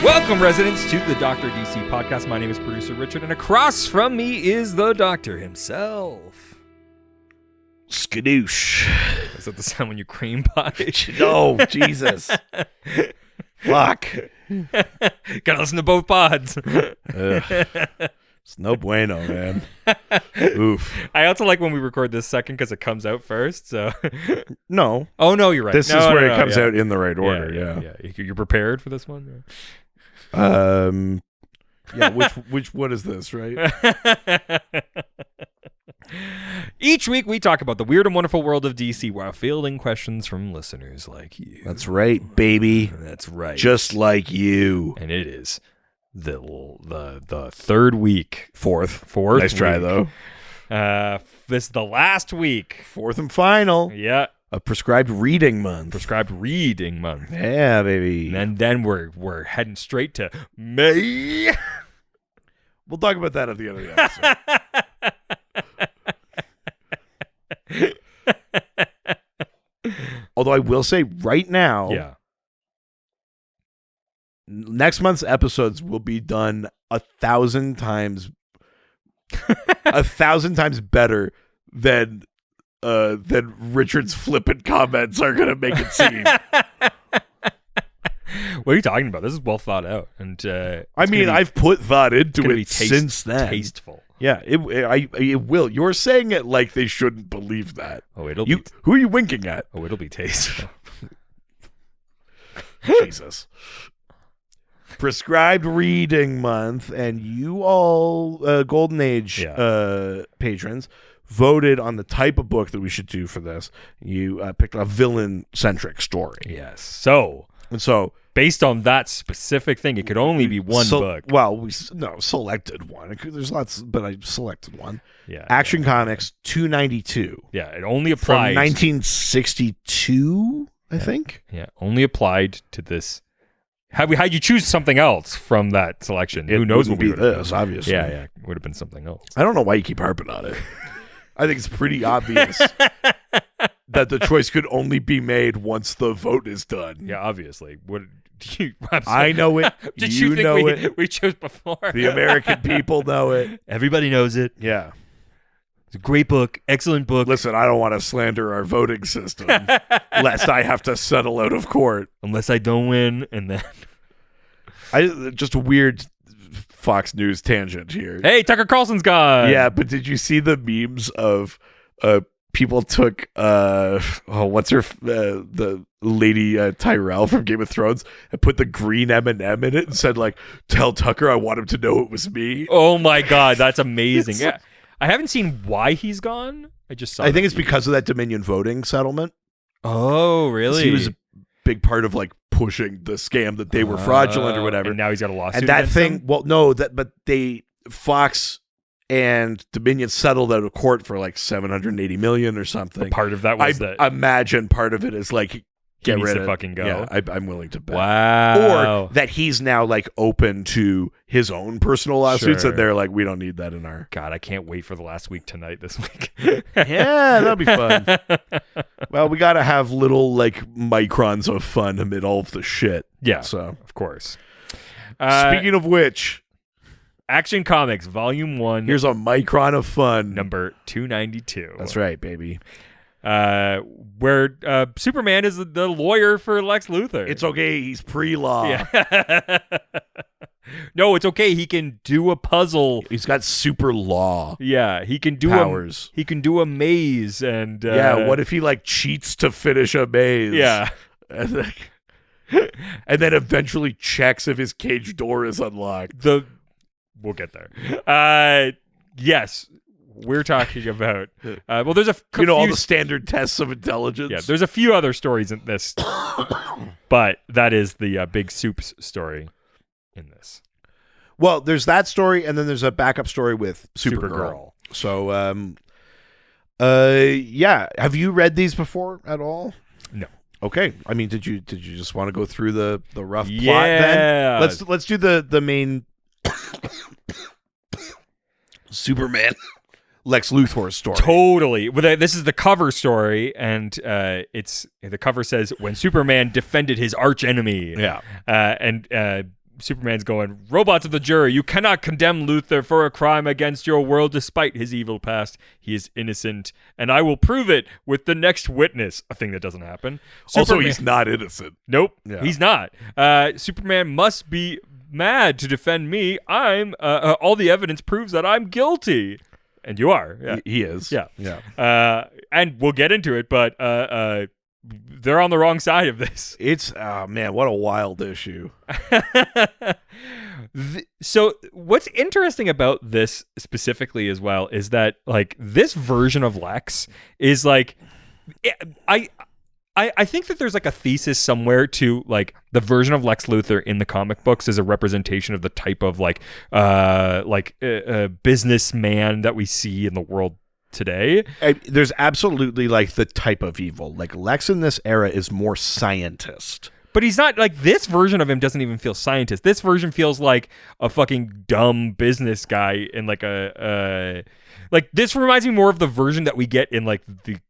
Welcome, residents, to the Dr. DC podcast. My name is producer Richard, and across from me is the doctor himself. Skadoosh. Is that the sound when you cream pie? No, Jesus. Fuck. Gotta listen to both pods. It's no bueno, man. Oof. I also like when we record this second because it comes out first. So No. Oh, no, you're right. This is where it comes out in the right order, yeah. You're prepared for this one? Yeah, what is this, right? Each week we talk about the weird and wonderful world of DC while fielding questions from listeners like you. That's right, baby. That's right. Just like you. And it is the third week. Fourth. week. Nice try, though. This is the last week. Fourth and final. Yeah. A Prescribed Reid-ing Month. Prescribed Reid-ing Month. Yeah, baby. And then we're heading straight to May. We'll talk about that at the end of the episode. Although I will say right now, next month's episodes will be done 1,000 times, 1,000 times better than Richard's flippant comments are gonna make it seem. What are you talking about? This is well thought out, and I've put thought into it since then. Tasteful. Yeah, it will. You're saying it like they shouldn't believe that. Oh, it'll be. Who are you winking at? Oh, it'll be tasteful. Jesus. Prescribed Reid-ing Month, and you all Golden Age patrons voted on the type of book that we should do for this. You picked a villain-centric story. Yes. So based on that specific thing, it could only be one book. Well, selected one. There's lots, but I selected one. Yeah. Action Comics 292. Yeah, it only applied from 1962, I think. Yeah, only applied to this. How'd you choose something else from that selection? Who knows what would we be would this, obviously. Yeah, it would have been something else. I don't know why you keep harping on it. I think it's pretty obvious that the choice could only be made once the vote is done. Yeah, obviously. I know it. Did you think know it. We chose before? The American people know it. Everybody knows it. Yeah. It's a great book. Excellent book. Listen, I don't want to slander our voting system lest I have to settle out of court. Unless I don't win, and then... just a weird Fox News tangent here. Hey, Tucker Carlson's gone. Yeah, but did you see the memes of people took what's her the lady Tyrell from Game of Thrones and put the green M&M in it and said like, "Tell Tucker I want him to know it was me." Oh my God, that's amazing. Yeah, I haven't seen why he's gone. I think it's because of that Dominion voting settlement. Oh, really? He was a big part of like pushing the scam that they were fraudulent or whatever. And now he's got a lawsuit. And that thing, him? well, no, but Fox and Dominion settled out of court for like $780 million or something. But part of that was I imagine part of it is like, get rid of fucking go. Yeah, I'm willing to bet. Wow. Or that he's now like open to his own personal lawsuits, Sure. and they're like, we don't need that in our. God, I can't wait for the last week tonight this week. Yeah, that'll be fun. Well, we got to have little like microns of fun amid all of the shit. Yeah, so of course. Speaking of which, Action Comics Volume 1. Here's a micron of fun. Number 292. That's right, baby. Where Superman is the lawyer for Lex Luthor. It's okay, he's pre-law. Yeah. No, it's okay. He can do a puzzle. He's got super law. Yeah, he can do powers. He can do a maze, and what if he like cheats to finish a maze? Yeah, and then eventually checks if his cage door is unlocked. We'll get there. Yes. We're talking about well, there's all the standard tests of intelligence. Yeah, there's a few other stories in this, but that is the big Soups story in this. Well, there's that story, and then there's a backup story with Supergirl. So, have you read these before at all? No. Okay. I mean, did you just want to go through the rough plot? Yeah. Then let's do the main Superman. Lex Luthor's story. Totally. Well, this is the cover story, and the cover says when Superman defended his arch enemy. Yeah. And Superman's going, robots of the jury, you cannot condemn Luthor for a crime against your world despite his evil past. He is innocent, and I will prove it with the next witness. A thing that doesn't happen. Also, he's not innocent. Nope, he's not. Superman must be mad to defend me. I'm all the evidence proves that I'm guilty. And you are. Yeah. He is. Yeah. And we'll get into it, but they're on the wrong side of this. It's, man, what a wild issue. So what's interesting about this specifically as well is that, like, this version of Lex is like, I think that there's like a thesis somewhere to like the version of Lex Luthor in the comic books is a representation of the type of businessman that we see in the world today. There's absolutely like the type of evil. Like Lex in this era is more scientist. But he's not like this version of him doesn't even feel scientist. This version feels like a fucking dumb business guy in like like this reminds me more of the version that we get in like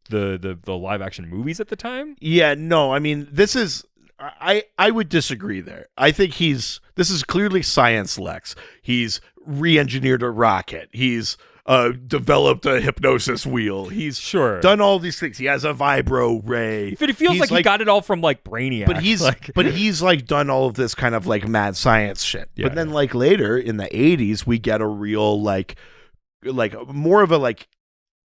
the live action movies at the time. Yeah, no, I mean this is I would disagree there. I think this is clearly science Lex. He's re-engineered a rocket. He's developed a hypnosis wheel. He's done all these things. He has a vibro ray. But it feels like he got it all from like Brainiac. But he's like done all of this kind of like mad science shit. Yeah, but then like later in the 80s, we get a real like more of a like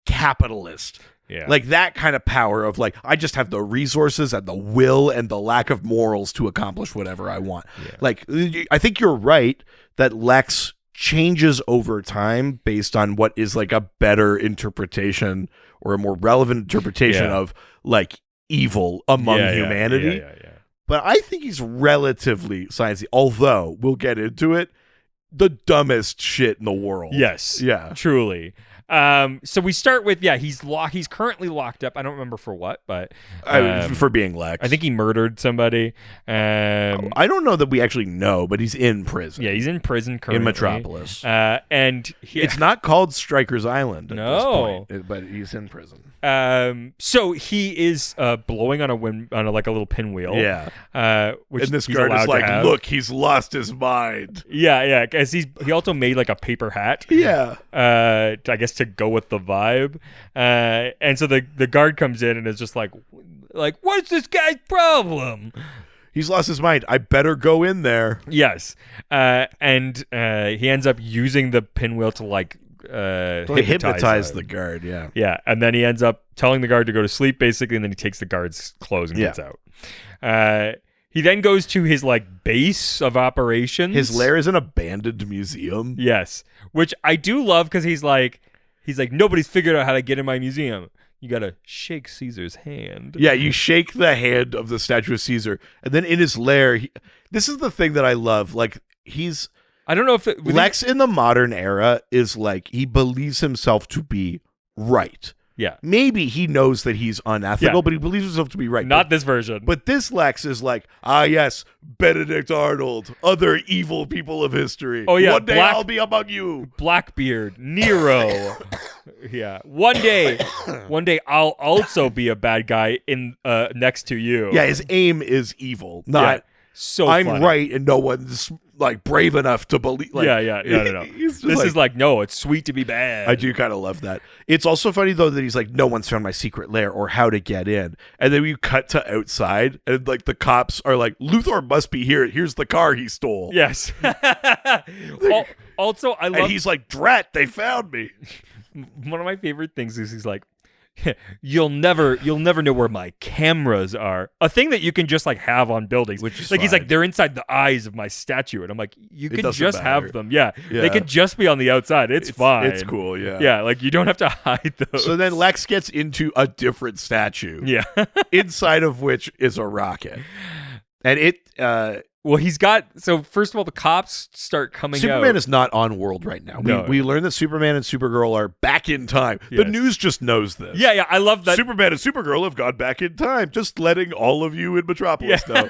capitalist. Yeah. Like that kind of power of like, I just have the resources and the will and the lack of morals to accomplish whatever I want. Yeah. Like, I think you're right that Lex changes over time based on what is like a better interpretation or a more relevant interpretation of like evil among humanity. Yeah. But I think he's relatively sciencey, although we'll get into it. The dumbest shit in the world. Yes. Yeah. Truly. So we start with he's currently locked up. I don't remember for what, but for being Lex. I think he murdered somebody. I don't know that we actually know, but he's in prison. Yeah, he's in prison currently in Metropolis. And it's not called Stryker's Island at this No. point, but he's in prison. So he is blowing on a little pinwheel. Yeah. Which and this he's guard is allowed to like, have. look, he's lost his mind. Yeah, because he also made like a paper hat. Yeah. I guess to go with the vibe. And so the guard comes in and is just like what's this guy's problem? He's lost his mind. I better go in there. Yes. And he ends up using the pinwheel to like hypnotize the guard. Yeah. And then he ends up telling the guard to go to sleep basically, and then he takes the guard's clothes and gets out. He then goes to his like base of operations. His lair is an abandoned museum. Yes. Which I do love because he's like nobody's figured out how to get in my museum. You gotta shake Caesar's hand. Yeah, you shake the hand of the statue of Caesar, and then in his lair, this is the thing that I love. Like I don't know if Lex in the modern era is like he believes himself to be right. Yeah. Maybe he knows that he's unethical, but he believes himself to be right. Not this version. But this Lex is like, yes, Benedict Arnold, other evil people of history. Oh, yeah. One day I'll be among you. Blackbeard, Nero. Yeah. One day I'll also be a bad guy in next to you. Yeah, his aim is evil, not I'm funny. right and no one's like brave enough to believe. Like, No. This is like, no, it's sweet to be bad. I do kind of love that. It's also funny though that he's like, no one's found my secret lair or how to get in. And then we cut to outside and like the cops are like, Luthor must be here. Here's the car he stole. Yes. Also, I love. And he's like, drat, they found me. One of my favorite things is he's like, you'll never know where my cameras are. A thing that you can just like have on buildings. Which is like fine. He's like, they're inside the eyes of my statue, and I'm like, you can just matter. have them. Yeah, they could just be on the outside. It's fine. It's cool. Yeah. Yeah, like you don't have to hide those. So then Lex gets into a different statue. Yeah. Inside of which is a rocket, and it. Well, he's got. So first of all, the cops start coming out. Superman is not on world right now. No. We learn that Superman and Supergirl are back in time. Yes. The news just knows this. Yeah, I love that. Superman and Supergirl have gone back in time, just letting all of you in Metropolis know.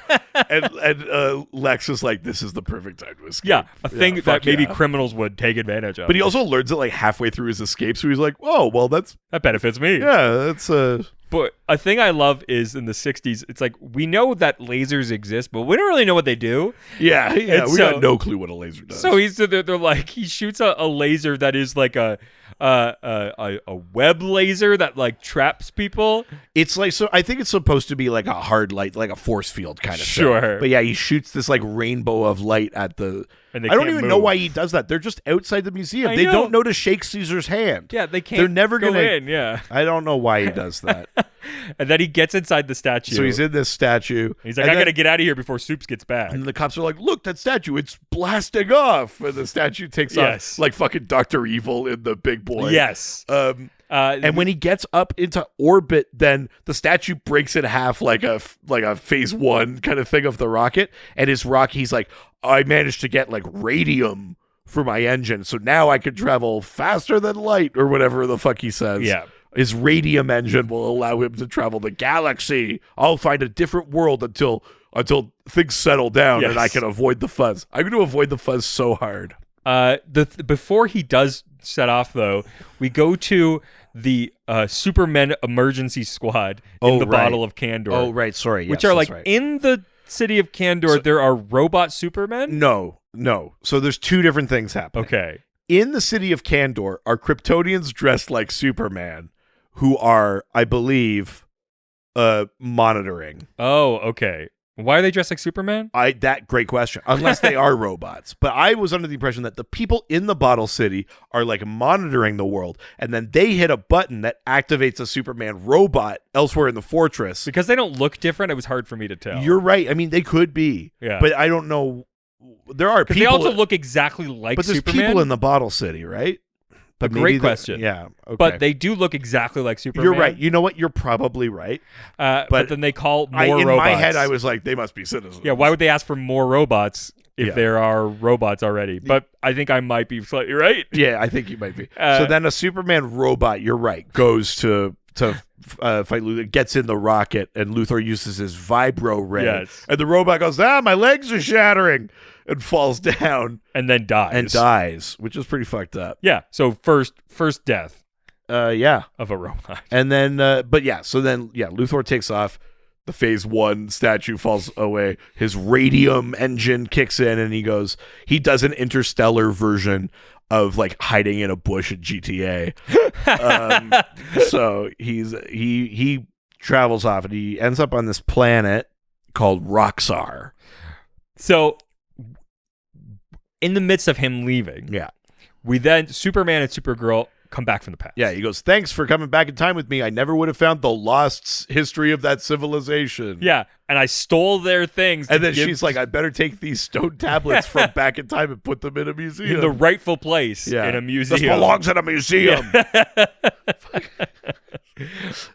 And Lex is like, this is the perfect time to escape. Yeah, a thing that maybe criminals would take advantage of. But he also learns it like halfway through his escape, so he's like, oh, well, that benefits me. Yeah, that's But a thing I love is in the 60s, it's like we know that lasers exist, but we don't really know what they do. Yeah. We so- got no clue what a laser does. So they're like, he shoots a laser that is like a web laser that like traps people. It's like, so I think it's supposed to be like a hard light, like a force field kind of Sure. thing. But yeah, he shoots this like rainbow of light at the. And they I don't can't even know move. why he does that. They're just outside the museum. I They know. don't know to shake Caesar's hand. Yeah, they can't. They're never go gonna. in. Yeah, I don't know why he does that. and then he gets inside the statue. So he's in this statue. He's like, and I then- gotta get out of here before Soups gets back. And the cops are like, look, that statue, it's blasting off. And the statue takes Yes. off like fucking Dr. Evil in The Big Boy. Yes. And when he gets up into orbit, then the statue breaks in half like a phase 1 kind of thing of the rocket. And he's like, I managed to get like radium for my engine, so now I can travel faster than light, or whatever the fuck he says. Yeah. His radium engine will allow him to travel the galaxy. I'll find a different world until things settle down and I Yes. can avoid the fuzz. I'm going to avoid the fuzz so hard. Before he does set off, though, we go to the Superman emergency squad in the right. bottle of Kandor. Oh, right. Sorry. Which Yes, are that's like right. in the city of Kandor, there are robot Supermen. No. So there's two different things happening. Okay. In the city of Kandor are Kryptonians dressed like Superman who are, I believe, monitoring. Oh, okay. Why are they dressed like Superman? Great question. Unless they are robots. But I was under the impression that the people in the bottle city are like monitoring the world, and then they hit a button that activates a Superman robot elsewhere in the fortress. Because they don't look different, it was hard for me to tell. You're right. I mean, they could be. Yeah. But I don't know. There are Because people. they also look exactly like but there's Superman. people in the bottle city, right? But Great maybe question. Yeah. Okay. But they do look exactly like Superman. You're right. You know what? You're probably right. But then they call more in robots. my head, I was like, they must be citizens. Yeah, why would they ask for more robots if Yeah. there are robots already? But I think I might be slightly right. Yeah, I think you might be. So then a Superman robot, you're right, goes to fight Luthor, gets in the rocket, and Luthor uses his vibro ray. Yes. And the robot goes, my legs are shattering, and falls down And then dies. which is pretty fucked up. Yeah, so first death Yeah. of a robot. And then, Luthor takes off. The phase 1 statue falls away. His radium engine kicks in, and he does an interstellar version of like hiding in a bush at GTA. So he travels off, and he ends up on this planet called Roxar. So in the midst of him leaving, Yeah. we then Superman and Supergirl come back from the past. Yeah, he goes, thanks for coming back in time with me. I never would have found the lost history of that civilization. Yeah, and I stole their things. And then she's like, I better take these stone tablets from back in time and put them in a museum. in the rightful place Yeah. in a museum. This belongs in a museum.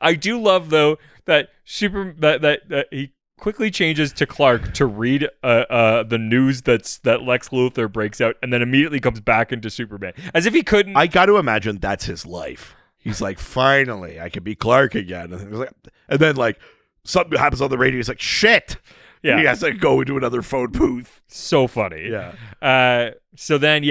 I do love though that that he quickly changes to Clark to read the news that Lex Luthor breaks out, and then immediately comes back into Superman as if he couldn't. I got to imagine that's his life. He's like, finally, I can be Clark again. And then like something happens on the radio. He's like, shit. Yeah. He has to go into another phone booth. So funny. Yeah. So then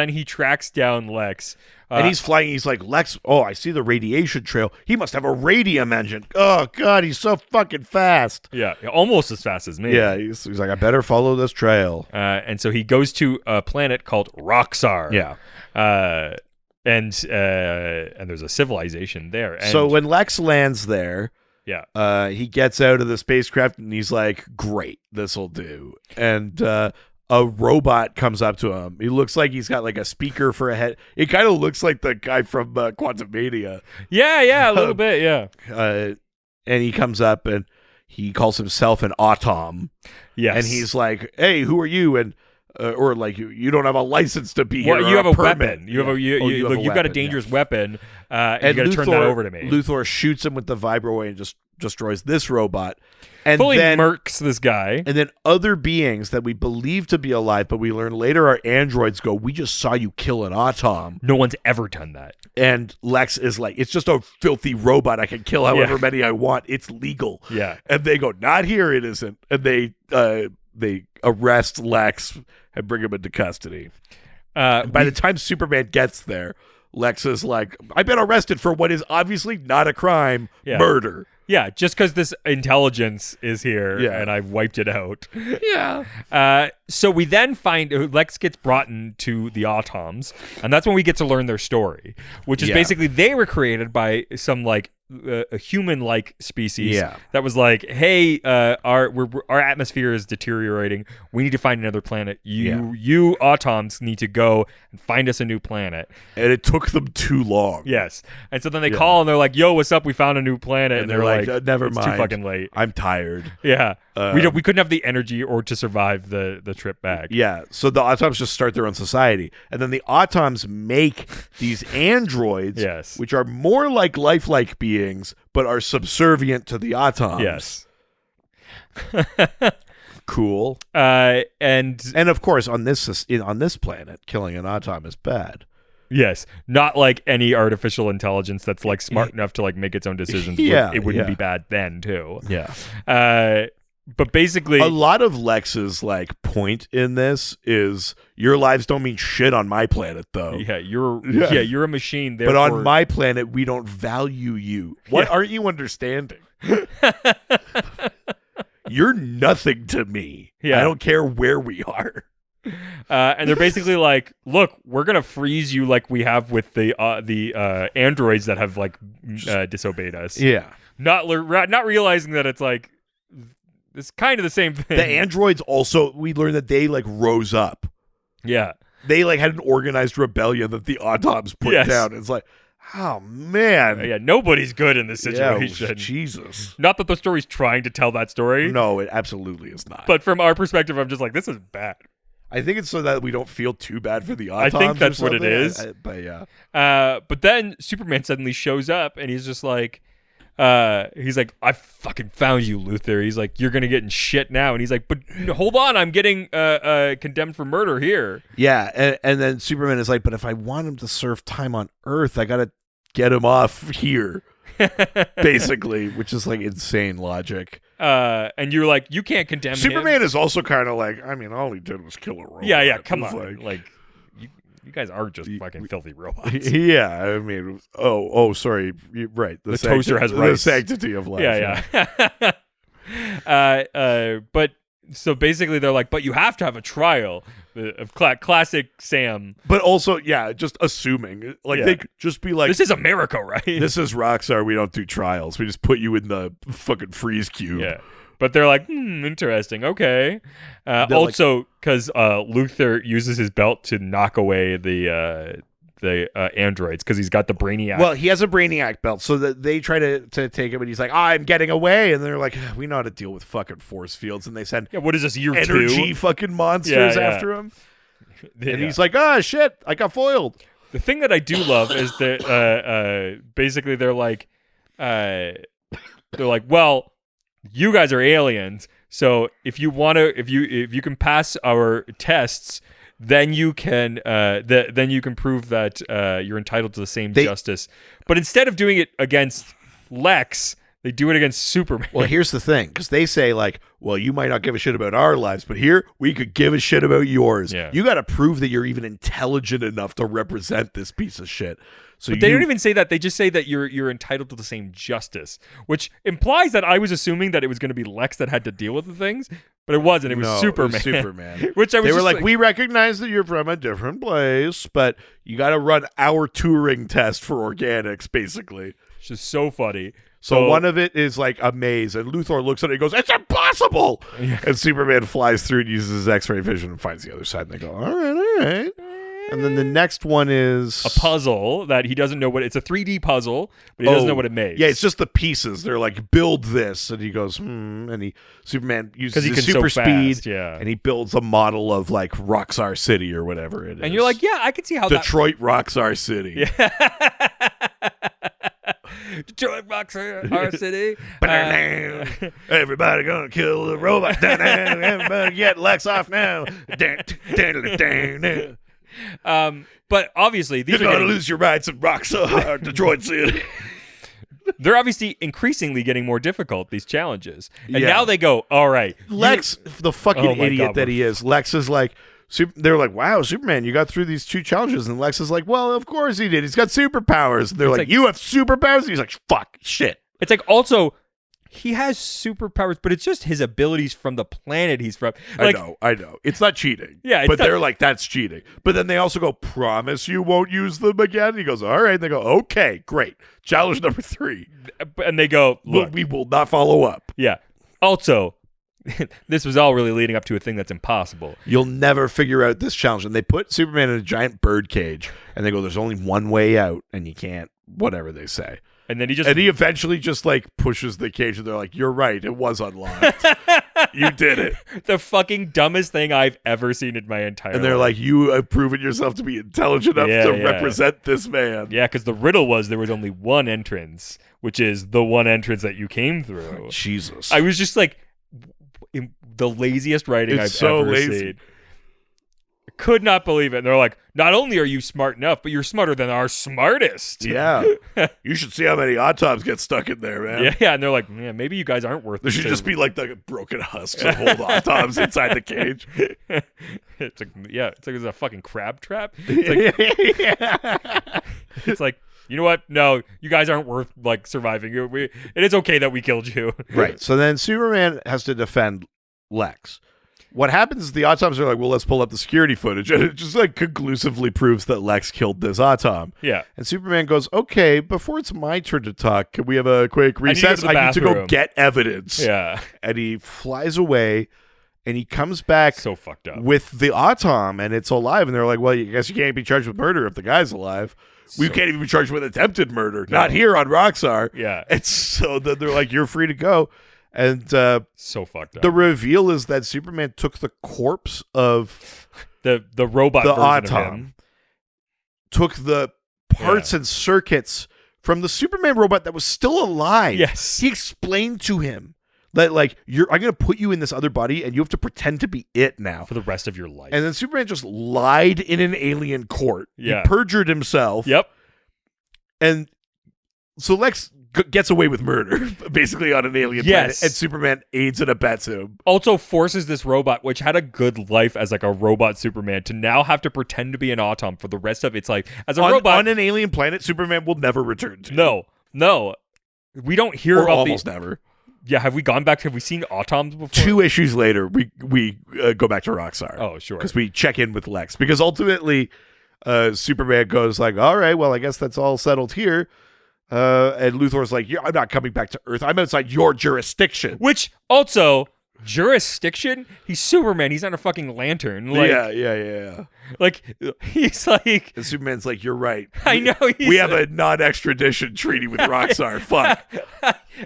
he tracks down Lex. And he's flying. He's like, Lex, I see the radiation trail. He must have a radium engine. Oh, God, he's so fucking fast. Yeah, almost as fast as me. Yeah, he's like, I better follow this trail. And so he goes to a planet called Roxar. Yeah. And there's a civilization there. And So when Lex lands there, yeah, he gets out of the spacecraft and he's like, great, this'll do. And a robot comes up to him. He looks like he's got like a speaker for a head. It kind of looks like the guy from Quantum Mania. Yeah, a little bit, yeah. And he comes up and he calls himself an autom. Yes. And he's like, hey, who are you? And or like, you don't have a license to be here. Well, or you have a permit. weapon. You have a you've got a weapon, dangerous yeah. weapon, and you got to turn that over to me. Luthor shoots him with the vibro and just destroys this robot. And Fully then murks this guy. And then other beings that we believe to be alive, but we learn later are androids go, we just saw you kill an autom. No one's ever done that. And Lex is like, it's just a filthy robot. I can kill however many I want. It's legal. Yeah. And they go, not here, it isn't. And they arrest Lex and bring him into custody. By the time Superman gets there, Lex is like, I've been arrested for what is obviously not a crime, murder. Yeah, just because this intelligence is here and I've wiped it out. Yeah. So we then find Lex gets brought into the Automs, and that's when we get to learn their story, which is basically they were created by some like a human-like species that was like, hey, our atmosphere is deteriorating. We need to find another planet. You Automs need to go and find us a new planet. And it took them too long. Yes. And so then they call and they're like, yo, what's up? We found a new planet. And they're like, never it's mind. too fucking late. I'm tired. Yeah. We couldn't have the energy or to survive the trip back. Yeah. So the Automs just start their own society. And then the Automs make these androids, which are more like lifelike beings, but are subservient to the Automs. Yes. Cool. And of course, on this planet, killing an Autom is bad. Yes, not like any artificial intelligence that's like smart enough to like make its own decisions. It wouldn't be bad then too. Yeah. But basically, a lot of Lex's like point in this is your lives don't mean shit on my planet, though. Yeah, you're a machine. But on my planet, we don't value you. What aren't you understanding? You're nothing to me. Yeah. I don't care where we are. And they're basically like, look, we're gonna freeze you like we have with the androids that have like disobeyed us. Yeah, not realizing that it's like it's kind of the same thing. The androids also, we learned that they like rose up. Yeah, they like had an organized rebellion that the Automs put down. It's like, oh man, yeah, nobody's good in this situation. Yeah, Jesus. Not that the story's trying to tell that story. No, it absolutely is not. But from our perspective, I'm just like, this is bad. I think it's so that we don't feel too bad for the Automs. I think that's what it is. But yeah. But then Superman suddenly shows up and he's just like, I fucking found you, Luthor. He's like, you're gonna get in shit now. And he's like, but hold on, I'm getting condemned for murder here. Yeah, and then Superman is like, but if I want him to serve time on Earth, I gotta get him off here. Basically, which is like insane logic. And you're like, you can't condemn Superman him. is also kind of like, I mean, all he did was kill a robot. Yeah, come on. Like you guys are just fucking filthy robots. Yeah, I mean, sorry. You're right. The toaster has rights. The sanctity of life. Yeah. But so basically they're like, but you have to have a trial of classic Sam. But also, just assuming. Like, they could just be like, this is America, right? This is Rockstar. We don't do trials. We just put you in the fucking freeze cube. Yeah. But they're like, interesting. Okay. Also, because Luthor uses his belt to knock away the androids because he's got the Brainiac. Well, he has a Brainiac belt, so that they try to take him, and he's like, I'm getting away. And they're like, we know how to deal with fucking force fields. And they send what is this, year energy 2? Fucking monsters after him. And he's like, shit, I got foiled. The thing that I do love is that basically they're like, well, you guys are aliens, so if you can pass our tests, then you can prove that you're entitled to the same justice. But instead of doing it against Lex, they do it against Superman. Well, here's the thing, because they say like, well, you might not give a shit about our lives, but here we could give a shit about yours. Yeah. You got to prove that you're even intelligent enough to represent this piece of shit. So they don't even say that. They just say that you're entitled to the same justice, which implies that I was assuming that it was going to be Lex that had to deal with the things, but it wasn't. It was Superman. It was Superman. Which they were like, we recognize that you're from a different place, but you got to run our Turing test for organics, basically. It's just so funny. So one of it is like a maze, and Luthor looks at it and goes, it's impossible! Yeah. And Superman flies through and uses his X-ray vision and finds the other side, and they go, all right. And then the next one is a puzzle that he doesn't know what it's a 3D puzzle, but he doesn't know what it makes. Yeah, it's just the pieces. They're like, build this, and he goes, and Superman uses his super speed, and he builds a model of like Rockstar City or whatever it is. And you're like, yeah, I can see how Detroit Rockstar City. Yeah. Detroit Rockstar City. Everybody gonna kill the robot. Everybody get Lex off now. But obviously you're gonna lose your rights in Rockstar Detroit City. They're obviously increasingly getting more difficult, these challenges. And now they go, all right. Lex, the fucking idiot that he is, Lex is like, they're like, wow, Superman, you got through these 2 challenges. And Lex is like, well, of course he did. He's got superpowers. And they're like, you have superpowers? And he's like, fuck, shit. It's like, also, he has superpowers, but it's just his abilities from the planet he's from. Like, I know. It's not cheating. Yeah, but they're like, that's cheating. But then they also go, promise you won't use them again? And he goes, all right. And they go, okay, great. Challenge number 3. And they go, look. We will not follow up. Yeah. Also, this was all really leading up to a thing that's impossible. You'll never figure out this challenge. And they put Superman in a giant bird cage. And they go, there's only one way out. And you can't, whatever they say. And then he eventually just like pushes the cage and they're like, you're right, it was unlocked. You did it. The fucking dumbest thing I've ever seen in my entire life. And they're like, you have proven yourself to be intelligent enough to represent this man. Yeah, because the riddle was there was only one entrance, which is the one entrance that you came through. Jesus. I was just like, the laziest writing I've ever seen. Could not believe it. And they're like, not only are you smart enough, but you're smarter than our smartest. Yeah. You should see how many automs get stuck in there, man. Yeah. And they're like, yeah, maybe you guys aren't worth it. There should just be like the broken husks of old automs inside the cage. It's like there's a fucking crab trap. It's like, you know what? No, you guys aren't worth like surviving. It is okay that we killed you. Right. So then Superman has to defend Lex. What happens is the Automs are like, well, let's pull up the security footage. And it just like conclusively proves that Lex killed this Autom. Yeah. And Superman goes, okay, before it's my turn to talk, can we have a quick recess? I need to go get evidence. Yeah. And he flies away and he comes back so fucked up with the Autom and it's alive. And they're like, well, I guess you can't be charged with murder if the guy's alive. We can't even be charged with attempted murder. No. Not here on Roxxar. Yeah. And so then they're like, you're free to go. And so fucked up. The reveal is that Superman took the corpse of the robot the version of Autom, him. took the parts and circuits from the Superman robot that was still alive. Yes. He explained to him that like I'm going to put you in this other body and you have to pretend to be it now for the rest of your life. And then Superman just lied in an alien court. Yeah. He perjured himself. Yep. And so Lex gets away with murder, basically on an alien planet, and Superman aids and abets him. Also forces this robot, which had a good life as like a robot Superman, to now have to pretend to be an Autom for the rest of its life. As a robot on an alien planet, Superman will never return to. No. We don't hear or about almost never. Yeah, have we gone back? Have we seen Automs before? 2 issues later, we go back to Roxxar. Oh, sure. Because we check in with Lex. Because ultimately, Superman goes like, all right, well, I guess that's all settled here. And Luthor's like, I'm not coming back to Earth. I'm outside your jurisdiction. Which also, jurisdiction? He's Superman. He's not a fucking lantern. Like, yeah. Like, he's like... And Superman's like, you're right. I know. We have a non-extradition treaty with Roxxar. Fuck.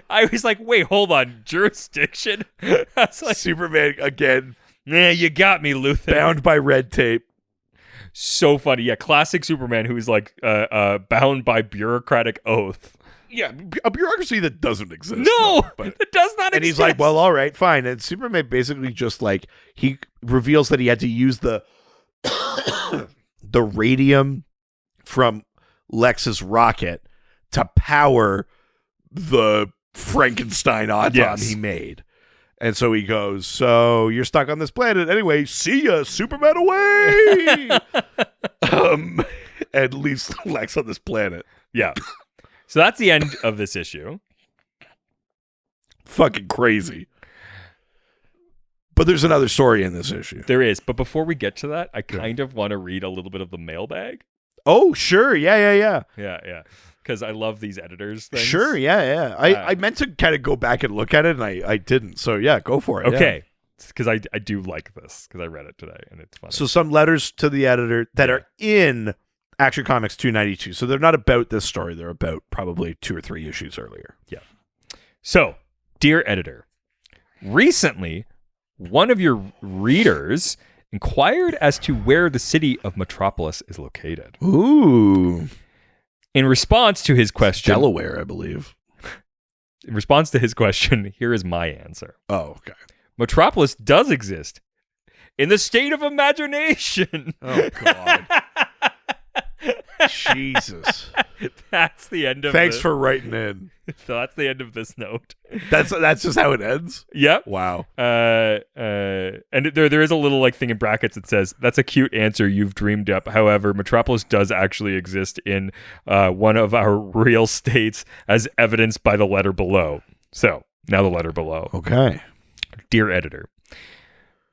I was like, wait, hold on. Jurisdiction? I was like, Superman, again. Yeah, you got me, Luthor. Bound by red tape. So funny. Yeah, classic Superman who's like bound by bureaucratic oath. Yeah, a bureaucracy that doesn't exist. No, it does not exist. And he's like, well, all right, fine. And Superman basically just like, he reveals that he had to use the radium from Lex's rocket to power the Frankenstein Autom he made. And so he goes, so you're stuck on this planet. Anyway, see ya, Superman away! And leaves Lex on this planet. Yeah. So that's the end of this issue. Fucking crazy. But there's another story in this issue. There is. But before we get to that, I kind of want to read a little bit of the mailbag. Oh, sure. Yeah. Yeah. Because I love these editors things. Sure, yeah. I meant to kind of go back and look at it, and I didn't. So, yeah, go for it. Okay. Because I do like this, because I read it today, and it's funny. So some letters to the editor that are in Action Comics 292. So they're not about this story. They're about probably 2 or 3 issues earlier. Yeah. So, dear editor, recently, one of your readers inquired as to where the city of Metropolis is located. Ooh. In response to his question... Delaware, I believe. In response to his question, here is my answer. Oh, okay. Metropolis does exist in the state of imagination. Oh, God. Jesus. That's the end of Thanks for writing in. So that's the end of this note. That's just how it ends? Yep. Wow. And there is a little like thing in brackets that says, that's a cute answer you've dreamed up. However, Metropolis does actually exist in one of our real states as evidenced by the letter below. So now the letter below. Okay. Dear editor,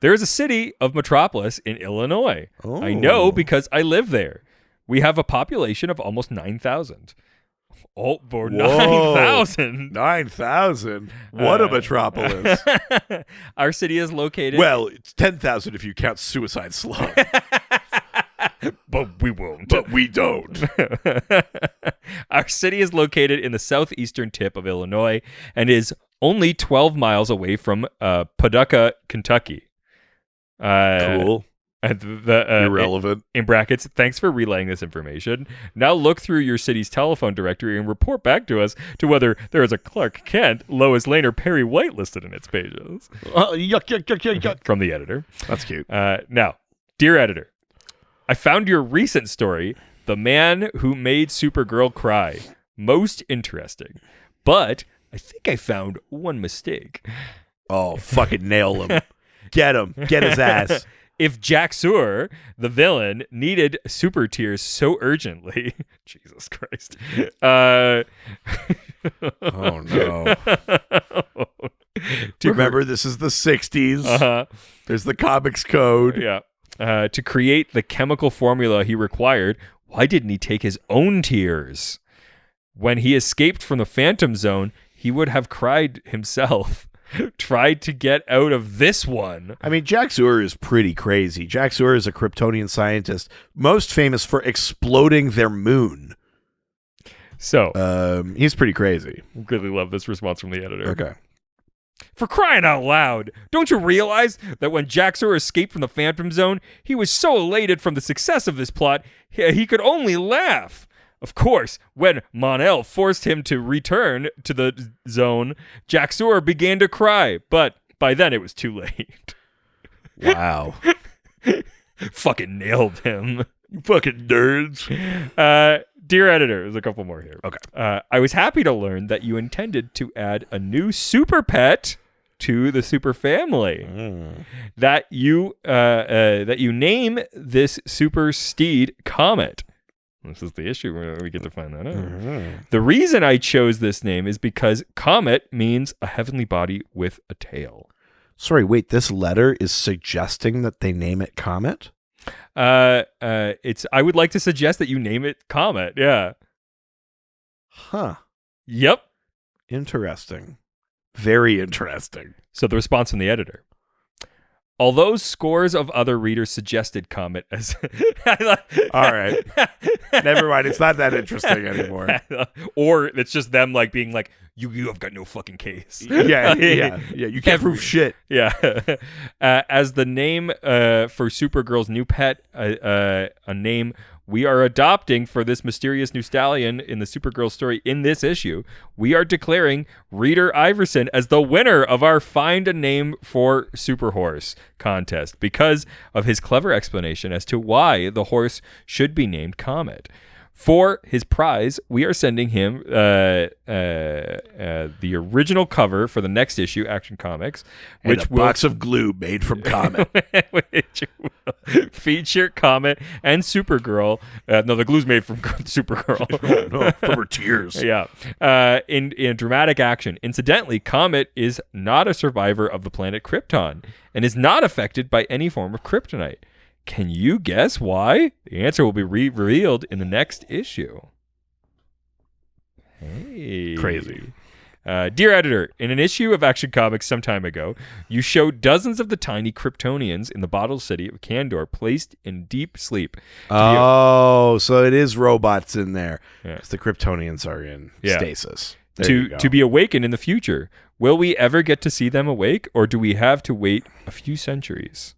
there is a city of Metropolis in Illinois. Oh. I know because I live there. We have a population of almost 9,000. Oh, for 9,000. 9,000? What a metropolis. Our city is located... Well, it's 10,000 if you count Suicide Slum. But we won't. But we don't. Our city is located in the southeastern tip of Illinois and is only 12 miles away from Paducah, Kentucky. Cool. Irrelevant. In brackets, thanks for relaying this information. Now look through your city's telephone directory and report back to us to whether there is a Clark Kent, Lois Lane, or Perry White listed in its pages. Yuck. From the editor. That's cute. Now, dear editor, I found your recent story, The Man Who Made Supergirl Cry, most interesting. But I think I found one mistake. Oh, fucking nail him. Get him. Get his ass. If Jack Sewer, the villain, needed super tears so urgently, Jesus Christ. Oh, no. Remember, this is the 60s. Uh-huh. There's the comics code. Yeah. To create the chemical formula he required, why didn't he take his own tears? When he escaped from the Phantom Zone, he would have cried himself. Tried to get out of this one. I mean, Jack Sewer is pretty crazy. Jack Sewer is a Kryptonian scientist, most famous for exploding their moon. So, he's pretty crazy. Really love this response from the editor. Okay. For crying out loud, don't you realize that when Jack Sewer escaped from the Phantom Zone, he was so elated from the success of this plot, he could only laugh. Of course, when Mon-El forced him to return to the zone, Jack Sewer began to cry, but by then it was too late. Wow. Fucking nailed him. You fucking nerds. Dear editor, there's a couple more here. Okay. I was happy to learn that you intended to add a new super pet to the super family. That you name this super steed Comet. This is the issue. We get to find that out. Mm-hmm. The reason I chose this name is because comet means a heavenly body with a tail. Sorry, wait. This letter is suggesting that they name it Comet? I would like to suggest that you name it Comet. Yeah. Huh. Yep. Interesting. Very interesting. So the response from the editor. Although scores of other readers suggested Comet as... All right. Never mind. It's not that interesting anymore. Or it's just them like being like, you have got no fucking case. Yeah. You can't prove shit. Yeah. As the name for Supergirl's new pet, a name we are adopting for this mysterious new stallion in the Supergirl story in this issue, we are declaring Reader Iverson as the winner of our Find a Name for Super Horse contest because of his clever explanation as to why the horse should be named Comet. For his prize, we are sending him the original cover for the next issue, Action Comics, which will box of glue made from Comet, which will feature Comet and Supergirl. No, the glue's made from Supergirl. No, from her tears. Yeah, in dramatic action. Incidentally, Comet is not a survivor of the planet Krypton and is not affected by any form of kryptonite. Can you guess why? The answer will be revealed in the next issue. Hey. Crazy. Dear editor, in an issue of Action Comics some time ago, you showed dozens of the tiny Kryptonians in the bottle city of Kandor placed in deep sleep. So it is robots in there. Yeah. The Kryptonians are in stasis. To be awakened in the future. Will we ever get to see them awake, or do we have to wait a few centuries?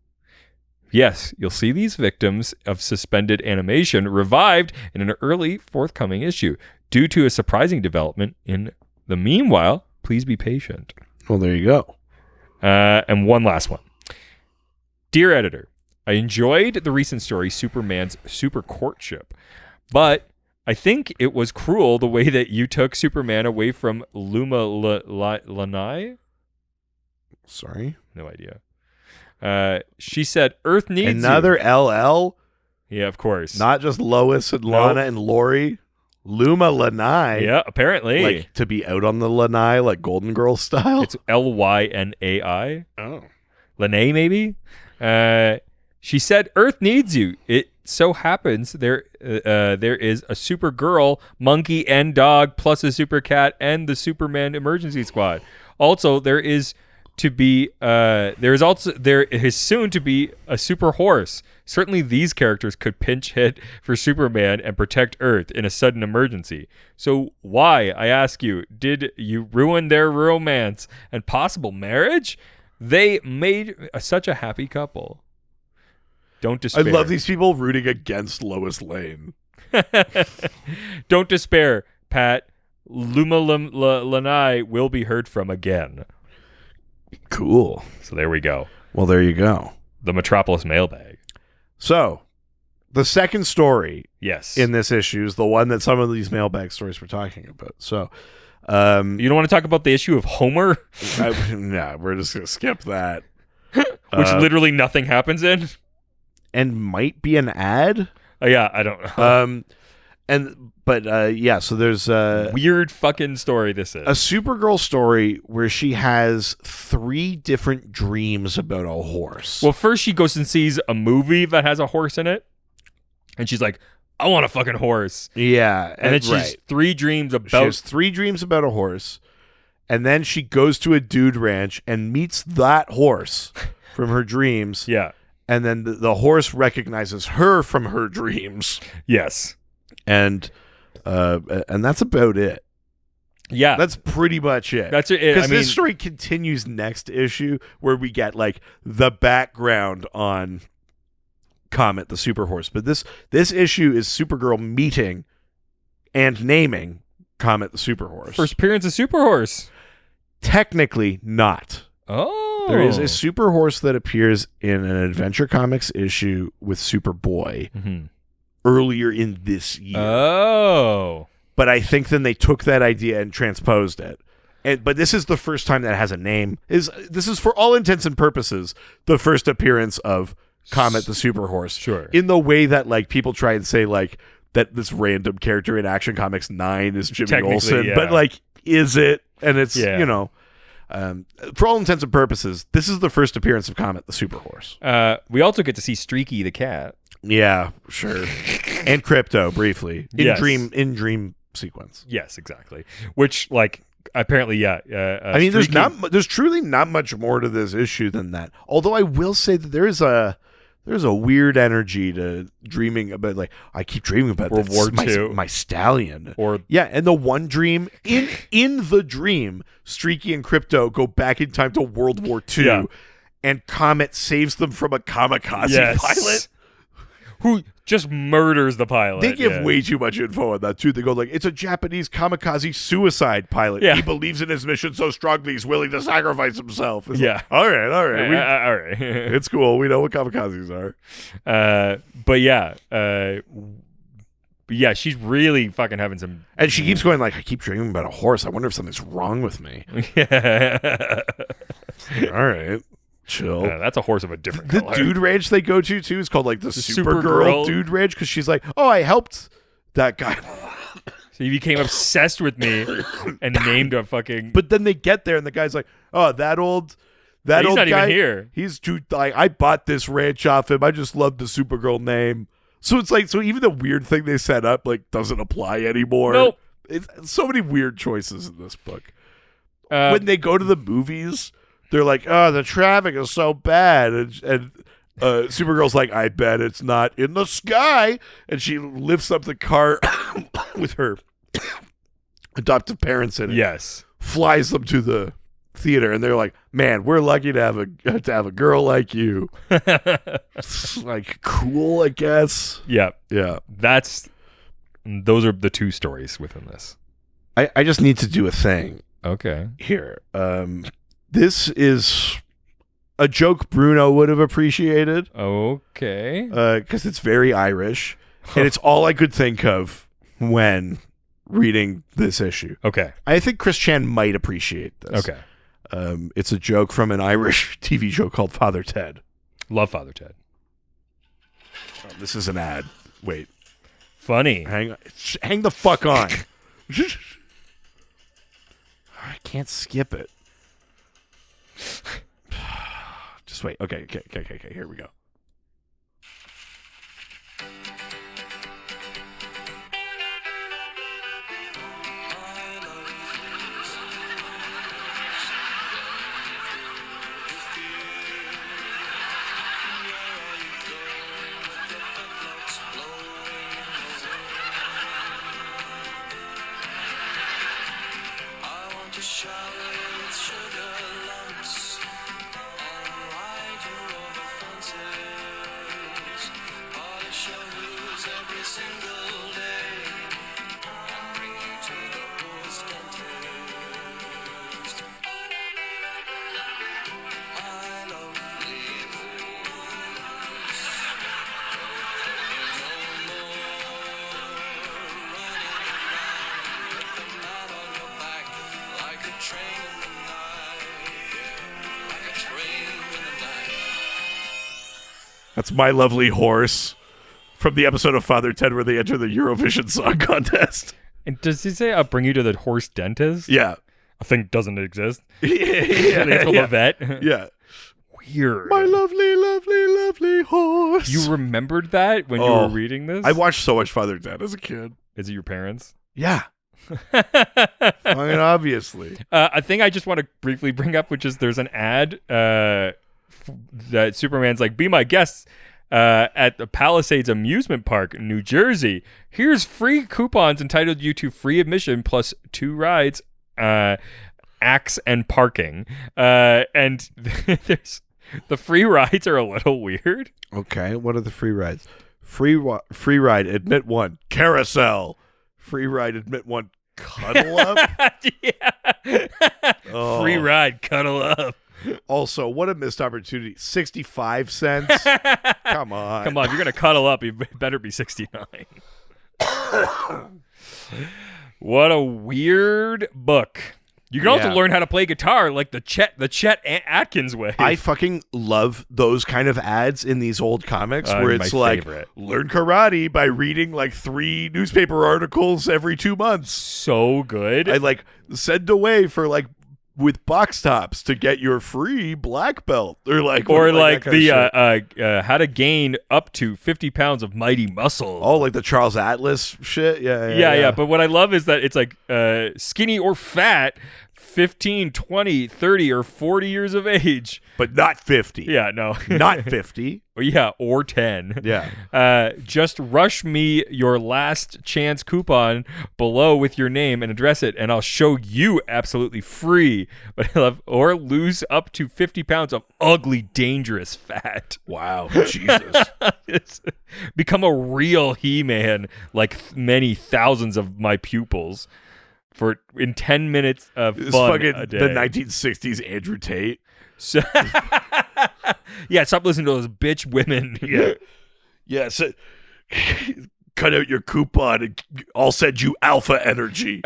Yes, you'll see these victims of suspended animation revived in an early forthcoming issue due to a surprising development. In the meanwhile, please be patient. Well, there you go. And one last one. Dear editor, I enjoyed the recent story, Superman's Super Courtship, but I think it was cruel the way that you took Superman away from Luma Lanai. Sorry? No idea. She said, Earth needs Another you. LL? Yeah, of course. Not just Lois and Lana and Lori. Luma Lanai. Yeah, apparently. Like to be out on the Lanai, like Golden Girls style. It's Lynai. Oh. Lanai, maybe? She said, Earth needs you. It so happens there is a Supergirl, monkey, and dog, plus a super cat and the Superman emergency squad. Also, there is soon to be a super horse. Certainly these characters could pinch hit for Superman and protect Earth in a sudden emergency. So why, I ask you, did you ruin their romance and possible marriage? They made such a happy couple. Don't despair. I love these people rooting against Lois Lane. Don't despair, Pat. Luma Lanai will be heard from again. Cool. So there we go. Well, there you go. The Metropolis mailbag. So, the second story Yes. in this issue is the one that some of these mailbag stories we're talking about. So, you don't want to talk about the issue of Homer? nah, we're just going to skip that. Which literally nothing happens in? And might be an ad? Yeah, I don't know. So there's a weird fucking story this is. a Supergirl story where she has 3 different dreams about a horse. Well, first she goes and sees a movie that has a horse in it. And she's like, I want a fucking horse. Yeah. And then she's 3 dreams She about... has 3 dreams about a horse. And then she goes to a dude ranch and meets that horse from her dreams. Yeah. And then the horse recognizes her from her dreams. Yes. And that's about it. Yeah. That's pretty much it. That's it. Because this story continues next issue where we get like the background on Comet the Super Horse. But this issue is Supergirl meeting and naming Comet the Super Horse. First appearance of Super Horse. Technically not. Oh. There is a Super Horse that appears in an Adventure Comics issue with Superboy earlier in this year. Oh. But I think then they took that idea and transposed it. But this is the first time that it has a name. This is for all intents and purposes the first appearance of Comet the Super Horse. Sure. In the way that like people try and say like that this random character in Action Comics 9 is Jimmy Olsen, yeah. but like is it? And it's for all intents and purposes, this is the first appearance of Comet the Super Horse. We also get to see Streaky the cat. Yeah, sure. And Crypto briefly in dream sequence. Yes, exactly. Which like apparently, yeah. I mean, there's truly not much more to this issue than that. Although I will say that there's a weird energy to dreaming about, like, I keep dreaming about World War II. my stallion. Or and the one dream in the dream, Streaky and Crypto go back in time to World War II, and Comet saves them from a kamikaze pilot who just murders the pilot. They give way too much info on that too. They go like, it's a Japanese kamikaze suicide pilot. Yeah. He believes in his mission so strongly he's willing to sacrifice himself. It's Yeah. like, all right. all right. It's cool. We know what kamikazes are. But she's really fucking having some. And she keeps going like, I keep dreaming about a horse. I wonder if something's wrong with me. All right. Chill. That's a horse of a different The color. dude ranch they go to too is called like the Supergirl Supergirl dude ranch because she's like, oh, I helped that guy. So he became obsessed with me and named a fucking. But then they get there and the guy's like, oh, that old he's old not guy, even here. He's too like, I bought this ranch off him. I just love the Supergirl name. So it's like, so even the weird thing they set up like doesn't apply anymore. Nope. It's so many weird choices in this book. When they go to the movies, they're like, oh, the traffic is so bad. And Supergirl's like, I bet it's not in the sky. And she lifts up the car with her adoptive parents in it. Yes. Flies them to the theater. And they're like, man, we're lucky to have a girl like you. It's like cool, I guess. Yeah. Yeah. Those are the two stories within this. I just need to do a thing. Okay. Here. This is a joke Bruno would have appreciated. Okay. Because it's very Irish. And it's all I could think of when reading this issue. Okay. I think Chris Chan might appreciate this. Okay. It's a joke from an Irish TV show called Father Ted. Love Father Ted. Oh, this is an ad. Wait. Funny. Hang the fuck on. I can't skip it. Just wait. Okay. Here we go. That's My Lovely Horse from the episode of Father Ted where they enter the Eurovision Song Contest. And does he say, I'll bring you to the horse dentist? Yeah. I think doesn't exist. It's called a vet. Yeah. Weird. My lovely, lovely, lovely horse. You remembered that when you were reading this? I watched so much Father Ted as a kid. Is it your parents? Yeah. I mean, obviously. A thing I just want to briefly bring up, which is there's an ad that Superman's like, be my guest at the Palisades Amusement Park in New Jersey. Here's free coupons entitled you to free admission plus 2 rides, acts, and parking. And there's the free rides are a little weird. Okay, what are the free rides? Free ride, admit 1, carousel. Free ride, admit 1, cuddle up. Yeah. Oh. Free ride, cuddle up. Also, what a missed opportunity. 65 cents? Come on. Come on, if you're going to cuddle up, you better be 69. What a weird book. You can also learn how to play guitar like the Chet Atkins way. I fucking love those kind of ads in these old comics where it's like, favorite. Learn karate by reading like 3 newspaper articles every 2 months. So good. I like send away for like with box tops to get your free black belt or like the how to gain up to 50 pounds of mighty muscle. Oh, like the Charles Atlas shit. Yeah. But what I love is that it's like skinny or fat, 15, 20, 30, or 40 years of age. But not 50. Yeah, no. Not 50. Yeah, or 10. Yeah. Just rush me your last chance coupon below with your name and address it, and I'll show you absolutely free. But I love, or lose up to 50 pounds of ugly, dangerous fat. Wow. Jesus. Become a real He-Man like many thousands of my pupils. In 10 minutes of it's fun fucking a day. The 1960s Andrew Tate. So, yeah, stop listening to those bitch women. Yeah. So, cut out your coupon and I'll send you alpha energy.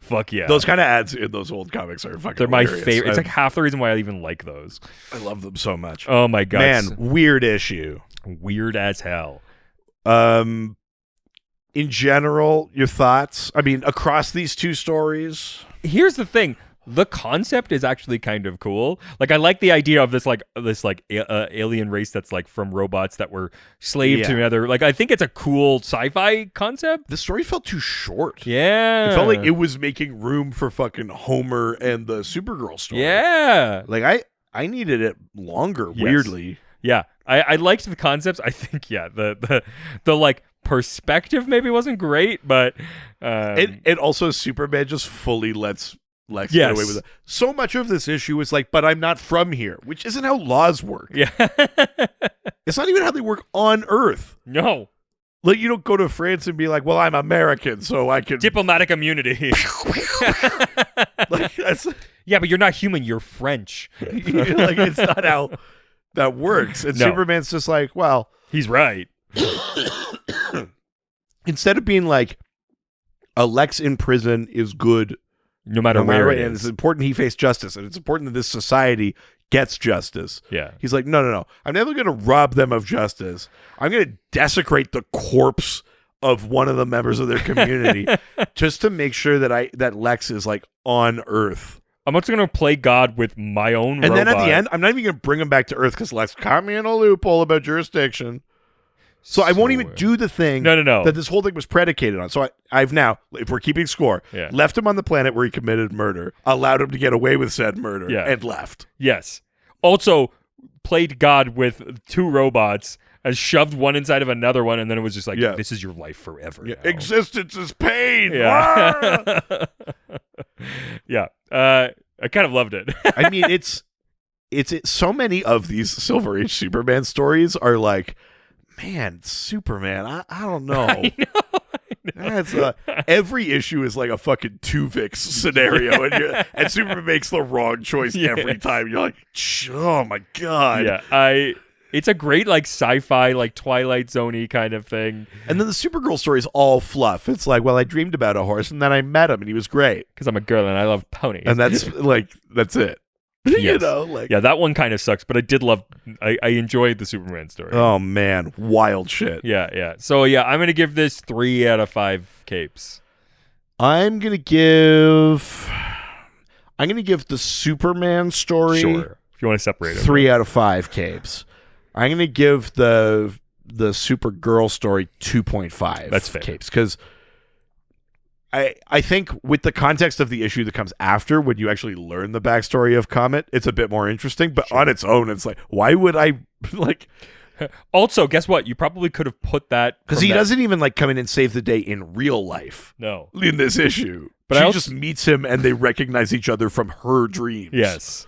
Fuck yeah. Those kind of ads in those old comics are fucking They're my hilarious. favorite. It's like half the reason why I even like those. I love them so much. Oh my god. Man, weird issue. Weird as hell. In general, your thoughts? I mean, across these 2 stories. Here's the thing. The concept is actually kind of cool. Like, I like the idea of this alien race that's like from robots that were slave to another. Like, I think it's a cool sci-fi concept. The story felt too short. Yeah. It felt like it was making room for fucking Homer and the Supergirl story. Yeah. Like, I needed it longer, weirdly. Yeah. I liked the concepts. I think, the like perspective maybe wasn't great, but and also Superman just fully lets Lex get away with it. So much of this issue is like, but I'm not from here, which isn't how laws work. Yeah. It's not even how they work on Earth. No. Like, you don't go to France and be like, well, I'm American, so I can... Diplomatic immunity. Like, that's... Yeah, but you're not human, you're French. Like, it's not how that works. And Superman's just like, well, He's right. Instead of being like, a Lex in prison is good No matter where it and is. it's important he face justice, and it's important that this society gets justice. Yeah. He's like, no. I'm never going to rob them of justice. I'm going to desecrate the corpse of one of the members of their community just to make sure that Lex is like on Earth. I'm also going to play God with my own And robot. then at the end, I'm not even going to bring him back to Earth because Lex caught me in a loophole about jurisdiction. So I won't even do the thing No. that this whole thing was predicated on. So I've now, if we're keeping score, left him on the planet where he committed murder, allowed him to get away with said murder, and left. Yes. Also played God with two robots and shoved one inside of another one, and then it was just like, this is your life forever. Yeah. Existence is pain. Yeah. Yeah. I kind of loved it. I mean, it's so many of these Silver Age Superman stories are like, man, Superman, I don't know. I know. That's every issue is like a fucking Tuvix scenario, and Superman makes the wrong choice every time. You're like, oh my god. Yeah, it's a great like sci-fi, like Twilight Zone-y kind of thing. And then the Supergirl story is all fluff. It's like, well, I dreamed about a horse, and then I met him, and he was great. Because I'm a girl and I love ponies. And that's like, that's it. Yes. You know, like, yeah, that one kind of sucks, but I did love. I enjoyed the Superman story. Oh man, wild shit. Yeah. So yeah, I'm gonna give this 3 out of 5 capes. I'm gonna give the Superman story. Sure, if you want to separate it. 3 out of 5 capes. I'm gonna give the Supergirl story 2.5. That's fair. Capes, because I think with the context of the issue that comes after, when you actually learn the backstory of Comet, it's a bit more interesting. But on its own, it's like, why would I like? Also, guess what? You probably could have put that Because he doesn't even like come in and save the day in real life. No, in this issue, but she just meets him and they recognize each other from her dreams. Yes.